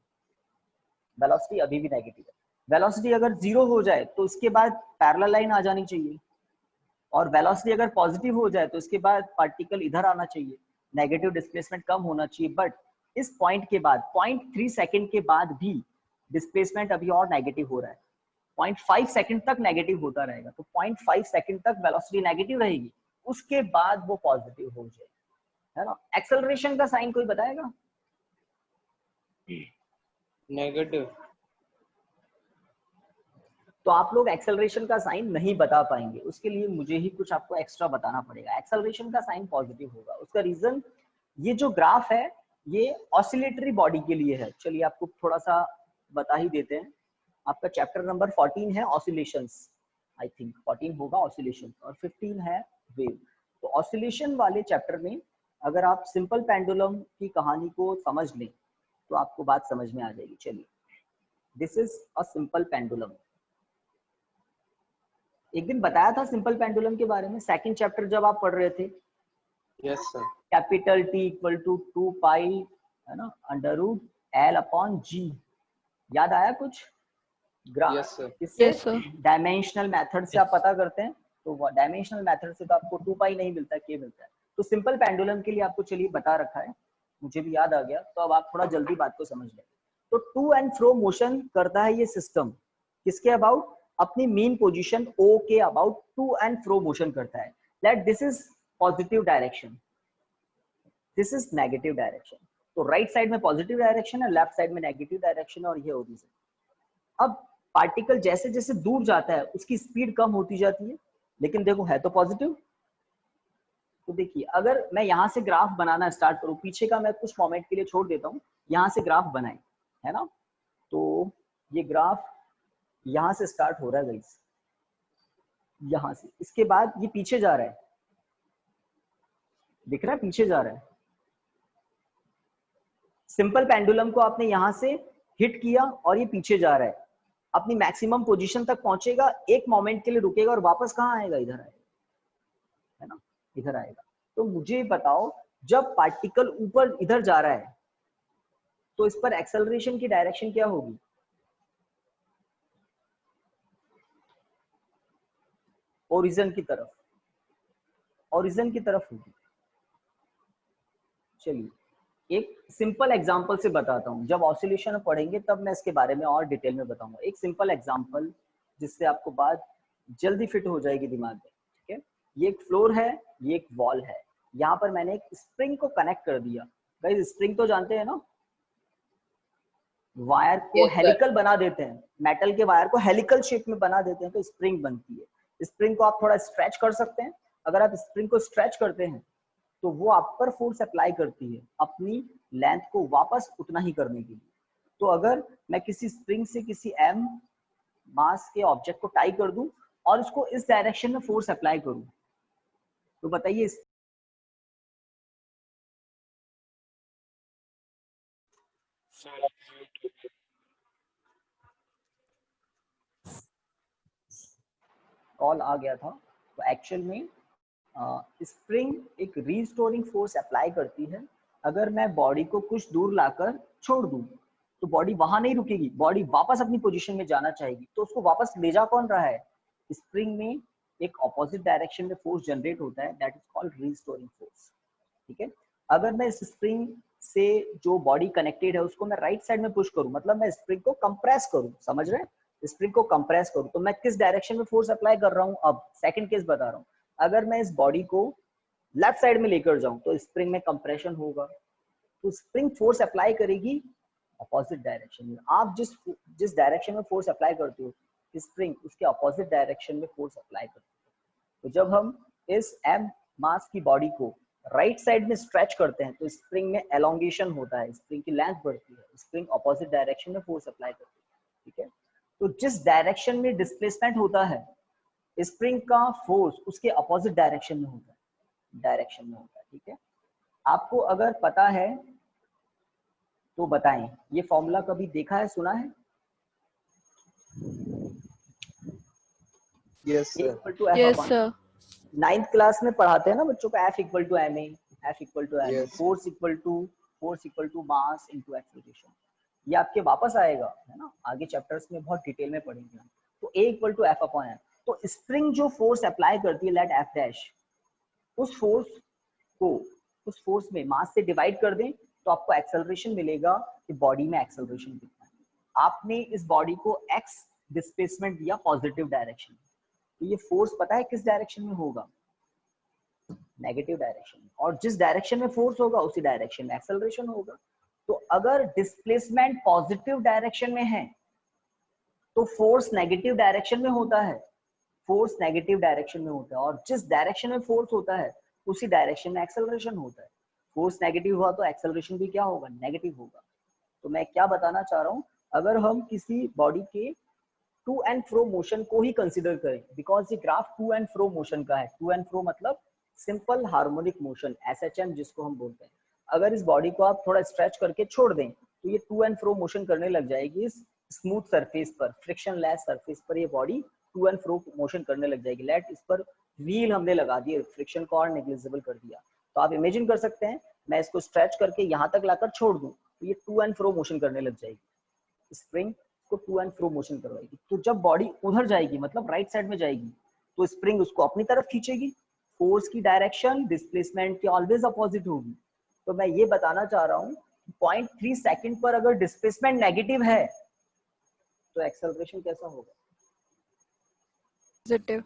वेलोसिटी अभी भी नेगेटिव है। वेलोसिटी अगर 0 हो जाए तो इसके बाद पैरेलल लाइन आ जानी चाहिए, और वेलोसिटी अगर पॉजिटिव हो जाए तो इसके बाद पार्टिकल इधर आना चाहिए, नेगेटिव डिस्प्लेसमेंट कम होना चाहिए। बट इस पॉइंट के बाद 0.3 सेकंड के बाद भी डिस्प्लेसमेंट अभी और नेगेटिव हो रहा है। 0.5 सेकंड तक नेगेटिव होता रहेगा। तो 0.5 सेकंड तक वेलोसिटी नेगेटिव रहेगी, उसके बाद वो पॉजिटिव हो जाएगी, है ना। एक्सेलरेशन का साइन कोई बताएगा? Negative. तो आप लोग एक्सेलरेशन का साइन नहीं बता पाएंगे, उसके लिए मुझे ही कुछ आपको एक्स्ट्रा बताना पड़ेगा। एक्सेलरेशन का साइन पॉजिटिव होगा, उसका रीजन ये जो ग्राफ है ये ऑसिलेटरी बॉडी के लिए है। चलिए आपको थोड़ा सा बता ही देते हैं। आपका चैप्टर नंबर 14 है ऑसिलेशंस, आई थिंक 14 होगा ऑसिलेशन, और 15 है वेव। तो ऑसिलेशन वाले चैप्टर में अगर आप सिंपल पेंडुलम की कहानी को समझ लें तो आपको बात समझ में आ जाएगी। चलिए, this is a simple pendulum. एक दिन बताया था सिंपल पेंडुलम के बारे में, सेकंड चैप्टर जब आप पढ़ रहे थे। Yes, sir. Capital T equal to 2 pi है ना under root L upon G, याद आया कुछ? Yes, sir. इससे Yes, sir. डायमेंशनल मेथड से आप पता करते हैं, तो डायमेंशनल मेथड से तो आपको 2 पाई नहीं मिलता, के मिलता है। तो सिंपल पेंडुलम के लिए आपको चलिए बता रखा है, मुझे भी याद आ गया, तो अब आप थोड़ा जल्दी बात को समझ लें। तो टू एंड फ्रो मोशन करता है ये सिस्टम, किसके अबाउट? अपनी मीन पोजीशन O के about to and fro motion करता है। Let this is positive direction, this is negative direction. तो राइट साइड में पॉजिटिव डायरेक्शन है, लेफ्ट साइड में नेगेटिव डायरेक्शन है, और ये ओरिजिन। अब पार्टिकल जैसे जैसे दूर जाता है उसकी स्पीड कम होती जाती है, लेकिन देखो है तो पॉजिटिव। तो देखिए अगर मैं यहाँ से ग्राफ बनाना स्टार्ट करूँ, पीछे का मैं कुछ मोमेंट के लिए छोड़ देता हूँ, यहाँ से ग्राफ बनाए है ना, तो ये ग्राफ यहाँ से स्टार्ट हो रहा है गाइस, यहाँ से, इसके बाद ये पीछे जा रहा है, दिख रहा है पीछे जा रहा है। सिंपल पेंडुलम को आपने यहाँ से हिट किया और ये पीछे जा रहा है, अपनी मैक्सिमम पोजीशन तक पहुंचेगा, एक मोमेंट के लिए रुकेगा और वापस कहाँ आएगा? इधर आएगा, है ना, इधर आएगा। तो मुझे बताओ जब पार्टिकल ऊपर इधर जा रहा है तो इस पर एक्सेलरेशन की डायरेक्शन क्या होगी? ओरिजिन की तरफ, ओरिजिन की तरफ होगी। चलिए एक सिंपल एग्जांपल से बताता हूँ, जब ऑसिलेशन पढ़ेंगे तब मैं इसके बारे में और डिटेल में बताऊंगा। एक सिंपल एग्जांपल जिससे आपको बात जल्दी फिट हो जाएगी दिमाग में, ठीक है? ये एक फ्लोर है, ये एक वॉल है, यहाँ पर मैंने एक स्प्रिंग को कनेक्ट कर दिया। गाइस स्प्रिंग तो जानते हैं ना, वायर को Yes, sir. हेलिकल बना देते हैं, मेटल के वायर को हेलिकल शेप में बना देते हैं तो स्प्रिंग बनती है। स्प्रिंग को आप थोड़ा स्ट्रेच कर सकते हैं, अगर आप स्प्रिंग को स्ट्रेच करते हैं तो वो आप पर फोर्स अप्लाई करती है अपनी लेंथ को वापस उतना ही करने के लिए। तो अगर मैं किसी स्प्रिंग से किसी m मास के ऑब्जेक्ट को टाई कर दूं और उसको इस डायरेक्शन में फोर्स अप्लाई करूं, तो बताइए कॉल आ गया था। तो एक्चुअल में स्प्रिंग एक रीस्टोरिंग फोर्स अप्लाई करती है। अगर मैं बॉडी को कुछ दूर लाकर छोड़ दूं तो बॉडी वहां नहीं रुकेगी, बॉडी वापस अपनी पोजीशन में जाना चाहेगी। तो उसको वापस ले जा कौन रहा है? स्प्रिंग में एक ऑपोजिट डायरेक्शन में फोर्स जनरेट होता है, that is called restoring force, ठीक है? अगर मैं इस स्प्रिंग से जो बॉडी कनेक्टेड है उसको मैं राइट साइड में पुश करूं, मतलब मैं स्प्रिंग को कंप्रेस करूं, समझ रहे हैं? स्प्रिंग को कंप्रेस करूं तो मैं किस डायरेक्शन में फोर्स अप्लाई कर रहा हूं? अब सेकंड केस बता रहा हूं, अगर मैं इस बॉडी को लेफ्ट साइड में लेकर जाऊं तो स्प्रिंग में कंप्रेशन होगा, तो स्प्रिंग फोर्स अप्लाई करेगी अपोजिट डायरेक्शन में। आप जिस डायरेक्शन में फोर्स अप्लाई करते हो स्प्रिंग उसके अपोजिट डायरेक्शन में फोर्स अप्लाई करती है। तो जब हम इस m मास की बॉडी को राइट साइड में स्ट्रेच करते हैं तो स्प्रिंग में एलोंगेशन होता है, स्प्रिंग की लेंथ बढ़ती है, स्प्रिंग अपोजिट डायरेक्शन में फोर्स अप्लाई करती है, ठीक है? तो जिस डायरेक्शन में डिस्प्लेसमेंट होता है स्प्रिंग का फोर्स उसके अपोजिट डायरेक्शन में होता है, ठीक है? आपको अगर पता है तो बताएं, ये फॉर्मूला कभी देखा है, सुना है? Yes, sir. Yes, sir. 9th class में पढ़ाते हैं ना बच्चों को, F equal to ma, F equal to ma, Yes. Force equal to mass into acceleration. ये आपके वापस आएगा, है ना, आगे चैप्टर्स में बहुत डिटेल में पढ़ेंगे हम। तो a equal to F upon m। तो स्प्रिंग जो फोर्स अप्लाई करती है लेट F डैश, उस फोर्स में मास से डिवाइड कर दें तो आपको एक्सेलरेशन मिलेगा कि बॉडी में एक्सेलरेशन कितना है। आपने इस बॉडी को x डिस्प्लेसमेंट दिया पॉजिटिव डायरेक्शन, तो ये फोर्स पता है किस डायरेक्शन में होगा? नेगेटिव डायरेक्शन में, और जिस डायरेक्शन में फोर्स होगा उसी डायरेक्शन में एक्सेलरेशन होगा। तो अगर डिस्प्लेसमेंट पॉजिटिव डायरेक्शन में है तो फोर्स नेगेटिव डायरेक्शन में होता है, फोर्स नेगेटिव डायरेक्शन में होता है, और जिस डायरेक्शन में फोर्स होता है उसी डायरेक्शन में एक्सेलरेशन होता है। फोर्स नेगेटिव हुआ तो एक्सेलरेशन भी क्या होगा, नेगेटिव होगा। तो मैं क्या बताना चाह रहा हूँ, अगर हम किसी बॉडी के टू एंड फ्रो मोशन को ही कंसीडर करें, बिकॉज ये graph to and fro motion का है। टू एंड फ्रो मतलब सिंपल हार्मोनिक मोशन, SHM जिसको हम बोलते हैं। अगर इस बॉडी को आप थोड़ा स्ट्रेच करके छोड़ दें तो ये टू एंड फ्रो मोशन करने लग जाएगी इस स्मूथ सरफेस पर, फ्रिक्शन लेस सरफेस पर ये body to and fro motion करने लग जाएगी। लेट इस पर व्हील हमने लगा दिए, फ्रिक्शन को और नेग्लिजिबल कर दिया, तो आप इमेजिन कर सकते हैं मैं इसको स्ट्रेच करके यहाँ तक लाकर छोड़ दूं तो ये टू एंड फ्रो मोशन करने लग जाएगी, स्प्रिंग को टू एंड फ्रो मोशन करवाएगी। तो जब बॉडी उधर जाएगी मतलब राइट साइड में जाएगी तो स्प्रिंग उसको अपनी तरफ खींचेगी। फोर्स की डायरेक्शन डिस्प्लेसमेंट की ऑलवेज अपोजिट होगी। तो मैं ये बताना चाह रहा हूँ 0.3 सेकंड पर अगर डिस्प्लेसमेंट नेगेटिव है तो एक्सेलरेशन कैसा होगा, पॉजिटिव।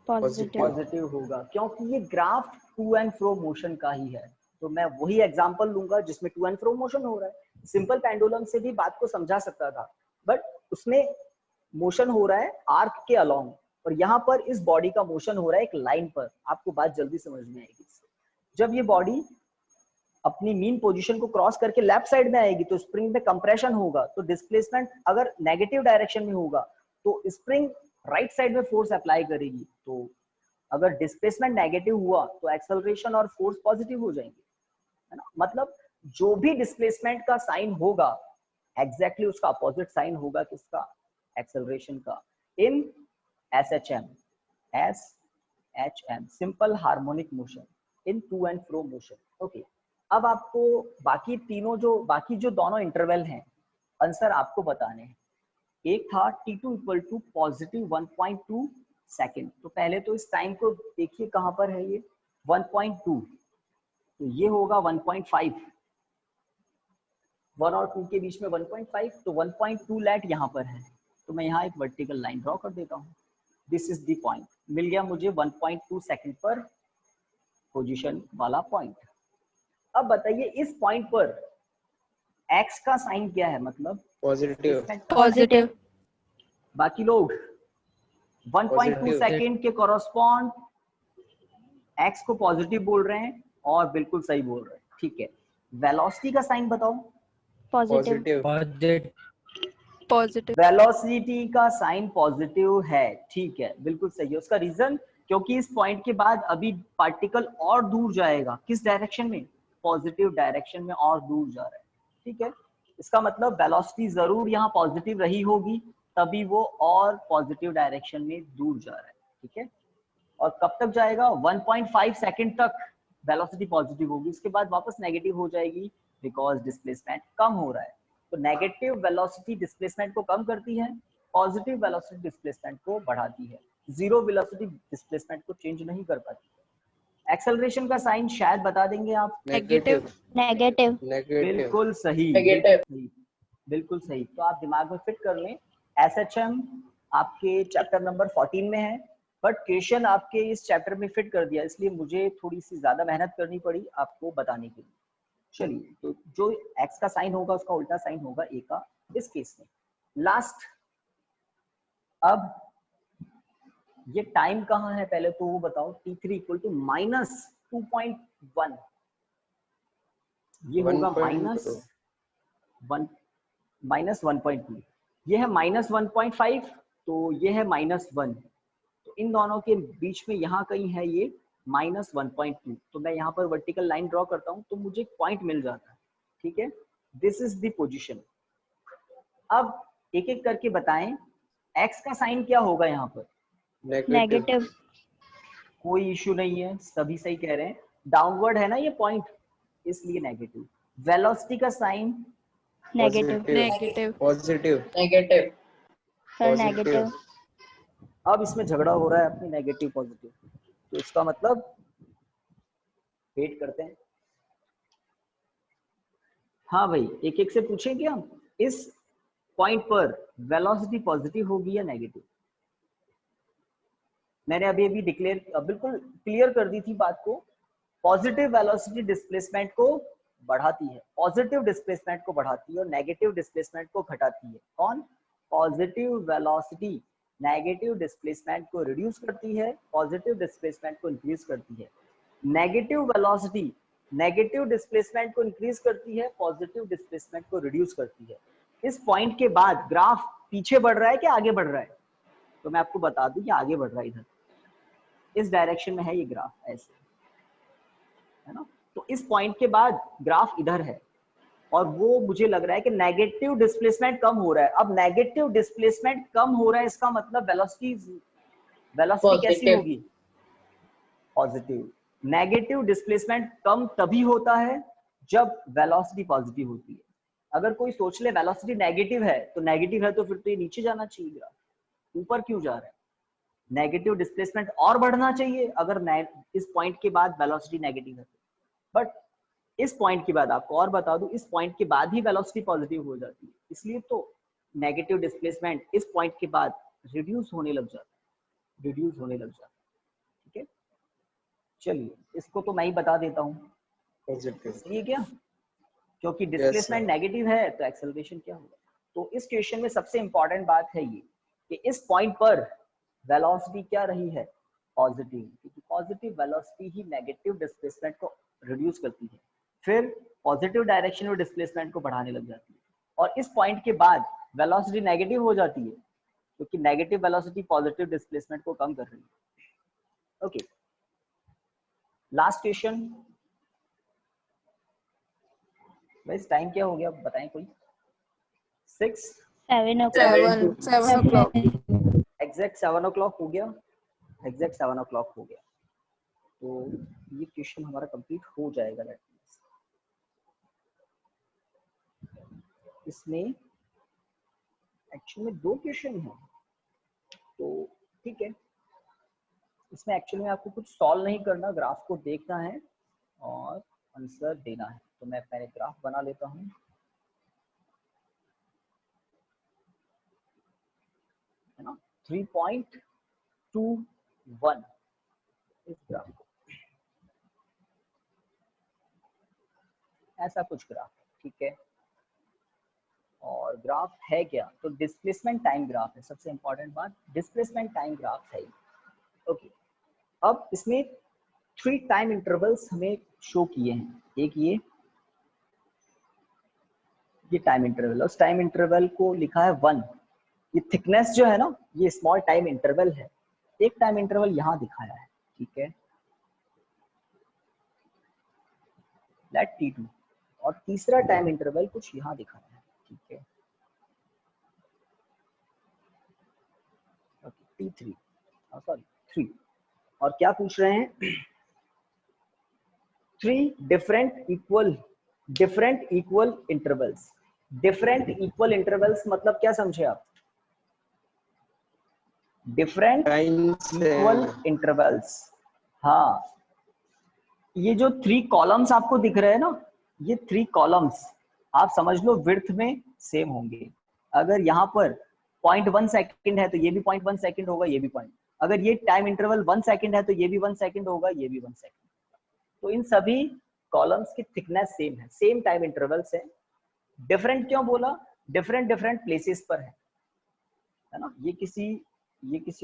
पॉजिटिव होगा, क्योंकि ये graph to and fro motion का ही है। तो मैं वही एग्जांपल लूंगा जिसमें टू एंड फ्रो मोशन हो रहा है। सिंपल पेंडुलम से भी बात को समझा सकता था, बट उसमें मोशन हो रहा है आर्क के अलोंग, और यहाँ पर इस बॉडी का मोशन हो रहा है एक लाइन पर। आपको बात जल्दी समझ में आएगी। जब ये बॉडी अपनी मीन पोजीशन को क्रॉस करके लेफ्ट साइड में आएगी तो स्प्रिंग में कंप्रेशन होगा, तो डिस्प्लेसमेंट अगर नेगेटिव डायरेक्शन में होगा तो स्प्रिंग राइट साइड में फोर्स अप्लाई करेगी। तो अगर डिस्प्लेसमेंट नेगेटिव हुआ तो एक्सेलरेशन और फोर्स पॉजिटिव हो जाएंगे, है ना। मतलब जो भी डिस्प्लेसमेंट का साइन होगा एग्जैक्टली उसका अपोजिट साइन होगा किसका, एक्सेलरेशन का, in SHM simple harmonic motion in to and fro motion. Okay, अब आपको बाकी जो दोनों इंटरवल हैं आंसर आपको बताने हैं। एक था T2 equal to positive 1.2 second. तो पहले तो इस टाइम को देखिए कहां पर है, ये 1.2, तो ये होगा 1.5, 1 और 2 के बीच में 1.5, तो 1.2 लैट यहाँ पर है। तो मैं यहाँ एक वर्टिकल लाइन ड्रॉ कर देता हूँ। दिस इज द पॉइंट, मिल गया मुझे 1.2 सेकेंड पर पोजीशन वाला पॉइंट। अब बताइए इस पॉइंट पर x का साइन क्या है, मतलब पॉजिटिव। बाकी लोग 1.2 सेकेंड के कॉरस्पॉन्ड x को पॉजिटिव बोल रहे हैं और बिल्कुल सही बोल रहे हैं, ठीक है। वेलोसिटी का साइन बताओ, पॉजिटिव। पॉजिटिव। वेलोसिटी का साइन पॉजिटिव है, ठीक है, बिल्कुल सही है। उसका रीजन क्योंकि इस पॉइंट के बाद अभी पार्टिकल और दूर जाएगा, किस डायरेक्शन में, पॉजिटिव डायरेक्शन में और दूर जा रहा है, ठीक है। इसका मतलब वेलोसिटी जरूर यहाँ पॉजिटिव रही होगी, तभी वो और पॉजिटिव डायरेक्शन में दूर जा रहा है, ठीक है। और कब तक जाएगा, 1.5 सेकेंड तक वेलोसिटी पॉजिटिव होगी, इसके बाद वापस नेगेटिव हो जाएगी बिकॉज डिस्प्लेसमेंट कम हो रहा है। तो नेगेटिव वेलोसिटी डिस्प्लेसमेंट को कम करती है, पॉजिटिव वेलोसिटी डिस्प्लेसमेंट को बढ़ाती है। जीरो वेलोसिटी डिस्प्लेसमेंट को चेंज नहीं कर पाती है। एक्सेलरेशन का साइन शायद बता देंगे आप, नेगेटिव। नेगेटिव। बिल्कुल सही, बिल्कुल सही। तो आप दिमाग में फिट कर लें, SHM आपके चैप्टर नंबर 14 में है, बट क्वेश्चन आपके इस चैप्टर में फिट कर दिया, इसलिए मुझे थोड़ी सी ज्यादा मेहनत करनी पड़ी आपको बताने के लिए। चलिए, तो जो x का साइन होगा उसका उल्टा साइन होगा a का इस केस में। लास्ट, अब ये टाइम कहाँ है पहले तो वो बताओ। T3 इक्वल टू -2.1, ये होगा -1.2, ये है -1.5, तो ये है -1, तो इन दोनों के बीच में यहाँ कहीं है ये -1.2। तो मैं यहाँ पर वर्टिकल लाइन ड्रॉ करता हूँ तो मुझे पॉइंट मिल जाता है, ठीक है। This is the position. अब एक एक करके बताएं x का साइन क्या होगा यहाँ पर, नेगेटिव। कोई इश्यू नहीं है, सभी सही कह रहे हैं। डाउनवर्ड है ना ये पॉइंट, इसलिए नेगेटिव। वेलोसिटी का sign negative. Negative. Sir negative. अब इसमें झगड़ा हो रहा है अपनी नेगेटिव पॉजिटिव, तो इसका मतलब वेट करते हैं। हाँ भाई, एक एक से पूछेंगे हम, इस पॉइंट पर वेलोसिटी पॉजिटिव होगी या नेगेटिव। मैंने अभी डिक्लेयर बिल्कुल क्लियर कर दी थी बात को। पॉजिटिव वेलोसिटी डिस्प्लेसमेंट को बढ़ाती है, पॉजिटिव डिस्प्लेसमेंट को बढ़ाती है, और नेगेटिव डिस्प्लेसमेंट को घटाती है। कौन, पॉजिटिव वेलोसिटी नेगेटिव डिस्प्लेसमेंट को रिड्यूस करती है, पॉजिटिव डिस्प्लेसमेंट को इंक्रीज करती है। नेगेटिव वेलोसिटी नेगेटिव डिस्प्लेसमेंट को इंक्रीज करती है, पॉजिटिव डिस्प्लेसमेंट को रिड्यूस करती है। इस पॉइंट के बाद ग्राफ पीछे बढ़ रहा है कि आगे बढ़ रहा है? तो मैं आपको बता दूं कि आगे बढ़ रहा है, इधर इस डायरेक्शन में है ये ग्राफ, ऐसे है ना। तो इस पॉइंट के बाद ग्राफ इधर है और वो मुझे लग रहा है कि नेगेटिव डिस्प्लेसमेंट कम हो रहा है। अब नेगेटिव डिस्प्लेसमेंट कम हो रहा है, इसका मतलब वेलोसिटी कैसी होगी? पॉजिटिव। नेगेटिव डिस्प्लेसमेंट कम तभी होता है जब वेलोसिटी पॉजिटिव होती है। अगर कोई सोच ले वेलोसिटी नेगेटिव है तो फिर तो ये नीचे जाना चाहिए ग्राफ, ऊपर क्यों जा रहा है? नेगेटिव डिस्प्लेसमेंट और बढ़ना चाहिए अगर इस पॉइंट के बाद वेलोसिटी नेगेटिव है। बट इस पॉइंट के बाद आपको और बता दूं, इस पॉइंट के बाद ही वेलोसिटी पॉजिटिव हो जाती है, इसलिए तो नेगेटिव डिस्प्लेसमेंट इस पॉइंट के बाद रिड्यूस होने लग जाता है, ठीक है। चलिए इसको तो मैं ही बता देता हूँ, सही है क्या? क्योंकि डिस्प्लेसमेंट नेगेटिव है तो एक्सेलरेशन क्या होगा। तो इस क्वेश्चन में सबसे इंपॉर्टेंट बात है ये कि इस पॉइंट पर वेलोसिटी क्या रही है? पॉजिटिव, क्योंकि पॉजिटिव वेलोसिटी ही नेगेटिव डिस्प्लेसमेंट को रिड्यूस करती है, फिर पॉजिटिव डायरेक्शन में डिस्प्लेसमेंट को बढ़ाने लग जाती है। और इस पॉइंट के बाद वेलोसिटी नेगेटिव हो जाती है क्योंकि नेगेटिव वेलोसिटी पॉजिटिव डिस्प्लेसमेंट को कम कर रही है। Okay, last question. वैसे टाइम क्या हो गया बताएं कोई? 7 o'clock. एग्जैक्ट 7 o'clock हो गया, एग्जैक्ट 7 o'clock हो गया। तो ये क्वेश्चन हमारा कंप्लीट हो जाएगा। इसमें एक्चुअली में 2 क्वेश्चन हैं, तो ठीक है। इसमें एक्चुअली में आपको कुछ सॉल्व नहीं करना, ग्राफ को देखना है और आंसर देना है। तो मैं पहले ग्राफ बना लेता हूँ। है ना, 3.21 इस ग्राफ को, ऐसा कुछ ग्राफ, ठीक है। और ग्राफ है क्या? तो डिस्प्लेसमेंट टाइम ग्राफ है। सबसे इंपॉर्टेंट बात डिस्प्लेसमेंट टाइम ग्राफ है। ओके, अब इसमें 3 टाइम इंटरवल्स हमें शो किए हैं। एक ये टाइम इंटरवल, उस टाइम इंटरवल को लिखा है 1। ये थिकनेस जो है ना, ये स्मॉल टाइम इंटरवल है। एक टाइम इंटरवल यहाँ दिखाया है, ठीक है, लेट t2। और तीसरा टाइम इंटरवल कुछ यहाँ दिखाया है, ठीक है, t3, सॉरी 3। और क्या पूछ रहे हैं? 3 different equal intervals. Different equal intervals मतलब क्या समझे आप? Different equal intervals. हाँ, ये जो 3 कॉलम्स आपको दिख रहे हैं ना, ये 3 कॉलम्स आप समझ लो विड्थ में सेम होंगे। अगर यहाँ पर 0.1 सेकंड है तो ये भी 0.1 सेकंड होगा, ये भी पॉइंट। अगर ये टाइम इंटरवल 1 सेकंड है तो ये भी 1 सेकंड होगा, ये भी 1 सेकंड। तो इन सभी कॉलम्स की थिकनेस सेम है, सेम टाइम इंटरवल्स है। डिफरेंट क्यों बोला? डिफरेंट प्लेसेस पर है ना। ये किसी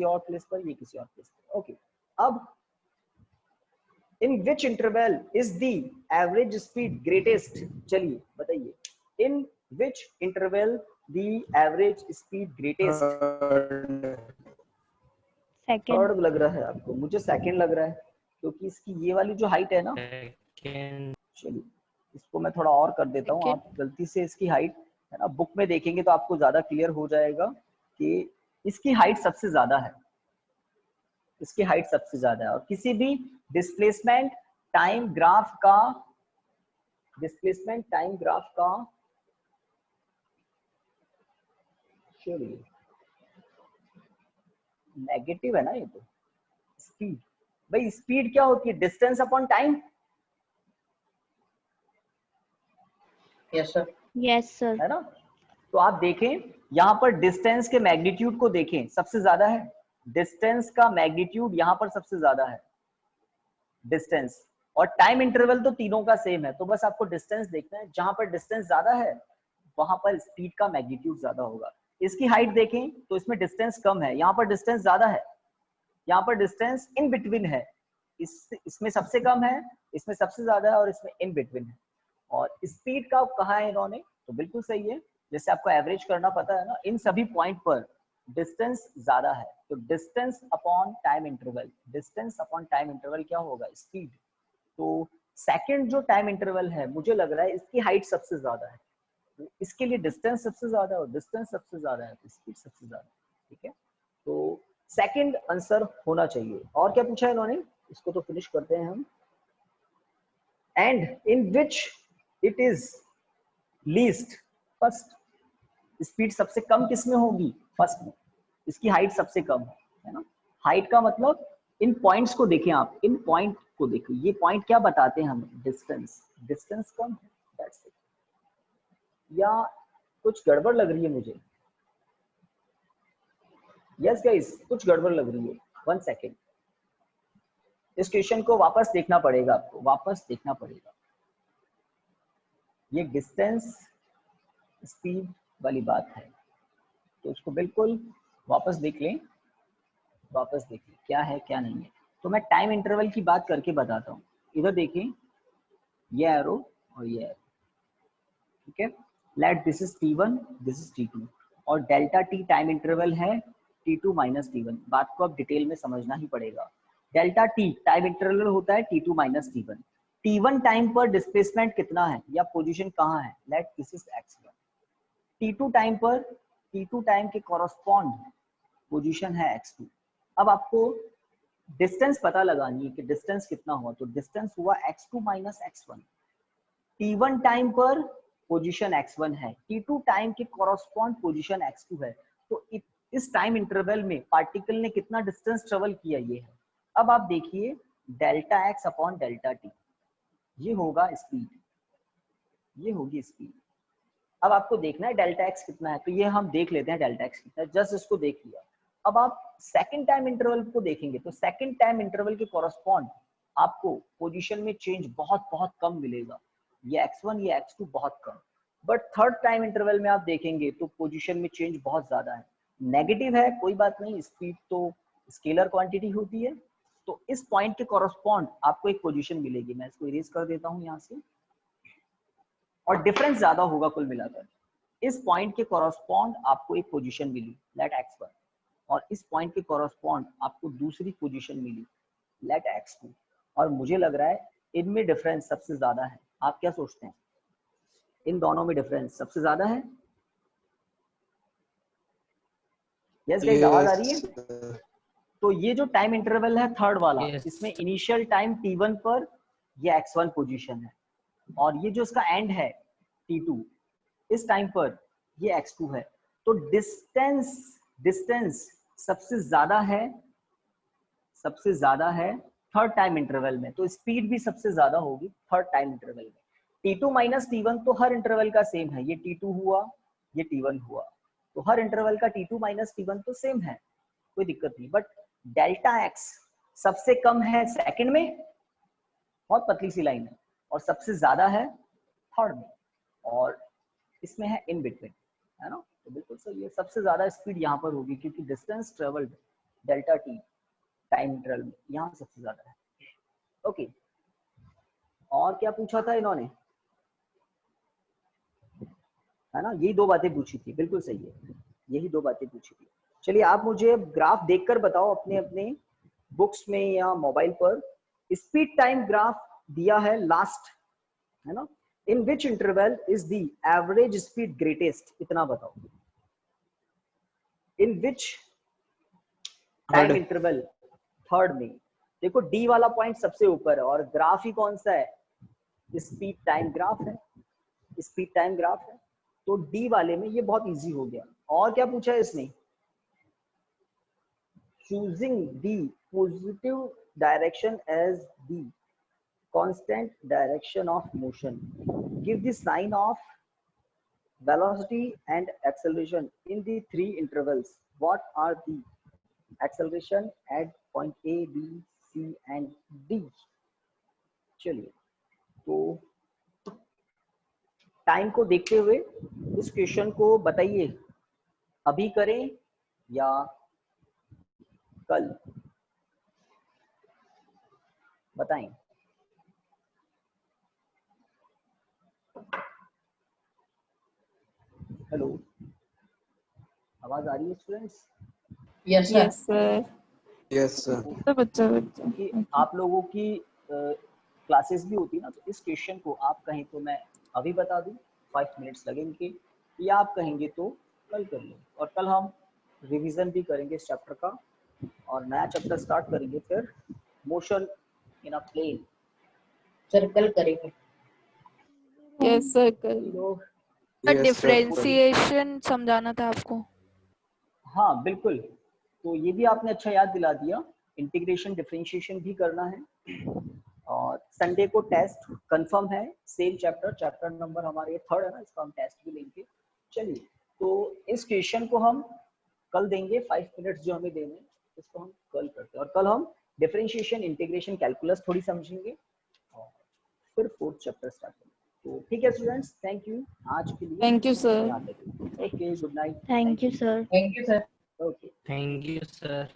और प्लेस पर, ये किसी और प्लेस पर। ओके, अब in which interval is the average speed greatest? चलिए बताइए, in which interval the average speed greatest? Third लग रहा है आपको, मुझे सेकंड लग रहा है, क्योंकि इसकी ये वाली जो हाइट है ना, चलिए इसको मैं थोड़ा और कर देता हूँ। आप गलती से इसकी हाइट है ना, बुक में देखेंगे तो आपको ज्यादा क्लियर हो जाएगा कि इसकी हाइट सबसे ज्यादा है, इसकी हाइट सबसे ज्यादा है। और किसी भी डिस्प्लेसमेंट टाइम ग्राफ का चलिए नेगेटिव है ना ये। तो स्पीड, भाई स्पीड क्या होती है? Distance upon time. Yes sir, है ना। तो आप देखें यहाँ पर डिस्टेंस के मैग्नीट्यूड को देखें, सबसे ज्यादा है डिस्टेंस का मैग्नीट्यूड, यहाँ पर सबसे ज्यादा है डिस्टेंस। और टाइम इंटरवल तो तीनों का सेम है, तो बस आपको डिस्टेंस देखना है। जहां पर डिस्टेंस ज्यादा है वहां पर स्पीड का मैग्नीट्यूड ज्यादा होगा। इसकी हाइट देखें तो इसमें डिस्टेंस कम है, यहाँ पर डिस्टेंस ज्यादा है, यहाँ पर डिस्टेंस इन बिटवीन है, इसमें सबसे कम है, इसमें सबसे ज्यादा है और इसमें इन बिटवीन है। और स्पीड का कहा है इन्होंने, तो बिल्कुल सही है, जैसे आपको एवरेज करना पता है ना, इन सभी पॉइंट पर डिस्टेंस ज्यादा है, तो distance upon time interval, distance upon time interval क्या होगा, स्पीड। तो सेकंड जो टाइम इंटरवल है मुझे लग रहा है इसकी हाइट सबसे ज्यादा है, तो इसके लिए डिस्टेंस सबसे ज्यादा है और डिस्टेंस सबसे ज्यादा है तो स्पीड सबसे ज्यादा है, ठीक है। तो सेकंड आंसर होना चाहिए। और क्या पूछा है इन्होंने, इसको तो फिनिश करते हैं हम। And in which it is least, first, speed सबसे कम किसमें होगी, फर्स्ट में, इसकी हाइट सबसे कम है ना। हाइट का मतलब इन पॉइंट्स को देखें आप, इन पॉइंट को देखिए, ये पॉइंट क्या बताते हैं हमें, डिस्टेंस, डिस्टेंस कम है, दैट्स इट। या कुछ गड़बड़ लग रही है मुझे, यस गाइस कुछ गड़बड़ लग रही है, 1 सेकेंड, इस क्वेश्चन को वापस देखना पड़ेगा आपको, वापस देखना पड़ेगा। ये डिस्टेंस स्पीड वाली बात है, तो उसको बिल्कुल वापस देख लें, वापस देख लें क्या है क्या नहीं है। तो मैं टाइम इंटरवल की बात करके बताता हूँ, इधर देखें, ये एरो और ये एरो, ठीक है। Let this is T1, this is T2 और डेल्टा T टाइम इंटरवल है T2 माइनस T1। बात को अब डिटेल में समझना ही पड़ेगा। डेल्टा T टाइम इंटरवल होता है T2 minus T1। T1 time पर डिस्प्लेसमेंट कितना है या पोजीशन कहाँ है, let this is x1। T2 time पर, T2 टाइम के कॉरस्पॉन्ड पोजीशन है x2। अब आपको डिस्टेंस पता लगानी है कि डिस्टेंस कितना हुआ, तो डिस्टेंस हुआ x2 minus x1। T1 time पर पोजीशन x1 है, T2 टाइम के कॉरस्पॉन्ड पोजीशन x2 है, तो इस टाइम इंटरवल में पार्टिकल ने कितना डिस्टेंस ट्रेवल किया, ये है। अब आप देखिए delta x upon delta t, ये होगा स्पीड, ये होगी स्पीड। अब आपको देखना है डेल्टा x कितना है, तो ये हम देख लेते हैं डेल्टा x कितना है, जस्ट इसको देख लिया। अब आप सेकंड टाइम इंटरवल को देखेंगे तो सेकंड टाइम इंटरवल के कॉरस्पॉन्ड आपको पोजीशन में चेंज बहुत बहुत कम मिलेगा, ये x1 ये x2 बहुत कम। बट थर्ड टाइम इंटरवल में आप देखेंगे तो पोजीशन में चेंज बहुत ज्यादा है, नेगेटिव है, कोई बात नहीं, स्पीड तो स्केलर क्वांटिटी होती है। तो इस पॉइंट के कॉरस्पॉन्ड आपको एक पोजीशन मिलेगी, मैं इसको इरेज कर देता हूं यहाँ से, और डिफरेंस ज्यादा होगा कुल मिलाकर। इस पॉइंट के कॉरस्पॉन्ड आपको एक पोजीशन मिली, लेट x1, और इस पॉइंट के कॉरस्पॉन्ड आपको दूसरी पोजीशन मिली, लेट x2। और मुझे लग रहा है इनमें डिफरेंस सबसे ज्यादा है, आप क्या सोचते हैं, इन दोनों में डिफरेंस सबसे ज्यादा है? यस गाइस, आवाज आ रही है? तो ये जो टाइम इंटरवल है थर्ड वाला, Yes. इसमें इनिशियल टाइम T1 पर ये x1 पोजीशन है, और ये जो इसका एंड है T2, इस टाइम पर ये x2 है। तो डिस्टेंस सबसे ज्यादा है थर्ड टाइम इंटरवल में, तो स्पीड भी सबसे ज्यादा होगी थर्ड टाइम इंटरवल में। T2 माइनस T1 तो हर इंटरवल का सेम है, ये T2 हुआ ये T1 हुआ, तो हर इंटरवल का T2 माइनस T1 तो सेम है, कोई दिक्कत नहीं। बट डेल्टा x सबसे कम है सेकंड में, बहुत पतली सी लाइन है, और सबसे ज्यादा है थर्ड में, और इसमें है इन बिटवीन, है ना। तो बिल्कुल सही है, सबसे ज्यादा स्पीड यहाँ पर होगी क्योंकि distance travelled delta T time interval में यहाँ सबसे ज्यादा है। ओके, और क्या पूछा था इन्होंने, है ना, यही दो बातें पूछी थी, बिल्कुल सही है, यही दो बातें पूछी थी। चलिए आप मुझे ग्राफ देखकर बताओ अपने अपने बुक्स में या मोबाइल पर, स्पीड टाइम ग्राफ दिया है लास्ट, है ना। In which interval is the average speed greatest, इतना बताओ। In which time interval, third में। देखो डी वाला पॉइंट सबसे ऊपर है और ग्राफ ही कौन सा है, स्पीड टाइम ग्राफ है, स्पीड टाइम ग्राफ है, तो डी वाले में ये बहुत इजी हो गया। और क्या पूछा है इसने, choosing the positive direction as the constant direction of motion, give the sign of velocity and acceleration in the three intervals, what are the acceleration at point A, B, C and D। चलिए, तो time को देखते हुए इस question को बताइए अभी करें या कल, बताएं। हेलो, आवाज आ रही है students? Yes sir. Yes, sir. Yes, sir. बच्चा कि आप लोगों की क्लासेस भी होती है ना, तो इस क्वेश्चन को आप कहें तो मैं अभी बता दूं, 5 मिनट्स लगेंगे, या आप कहेंगे तो कल कर लो। और कल हम रिवीजन भी करेंगे इस चैप्टर का और नया चैप्टर स्टार्ट करेंगे, फिर motion in a plane. Sir कल करेंगे। Yes, sir. कल। लोग Yes, sir. डिफरेंशिएशन समझाना था आपको। हाँ बिल्कुल, तो ये भी आपने अच्छा याद दिला दिया, इंटीग्रेशन डिफरेंशिएशन भी करना है। और संडे को टेस्ट कंफर्म है, सेम चैप्टर नंबर हमारे 3rd है ना, इसका हम टेस्ट भी लेंगे। चलिए, तो इस क्वेश्चन को हम कल देंगे, 5 मिनट्स जो हमें देने हैं, इसको हम कल करते हैं। और कल हम डिफरेंशिएशन, इंटीग्रेशन, कैलकुलस थोड़ी समझेंगे और फिर 4th चैप्टर स्टार्ट करेंगे। तो ठीक है स्टूडेंट्स, थैंक यू आज के लिए। Thank you, sir. Okay, good night. Thank you, sir. Thank you sir. Okay. Thank you, sir.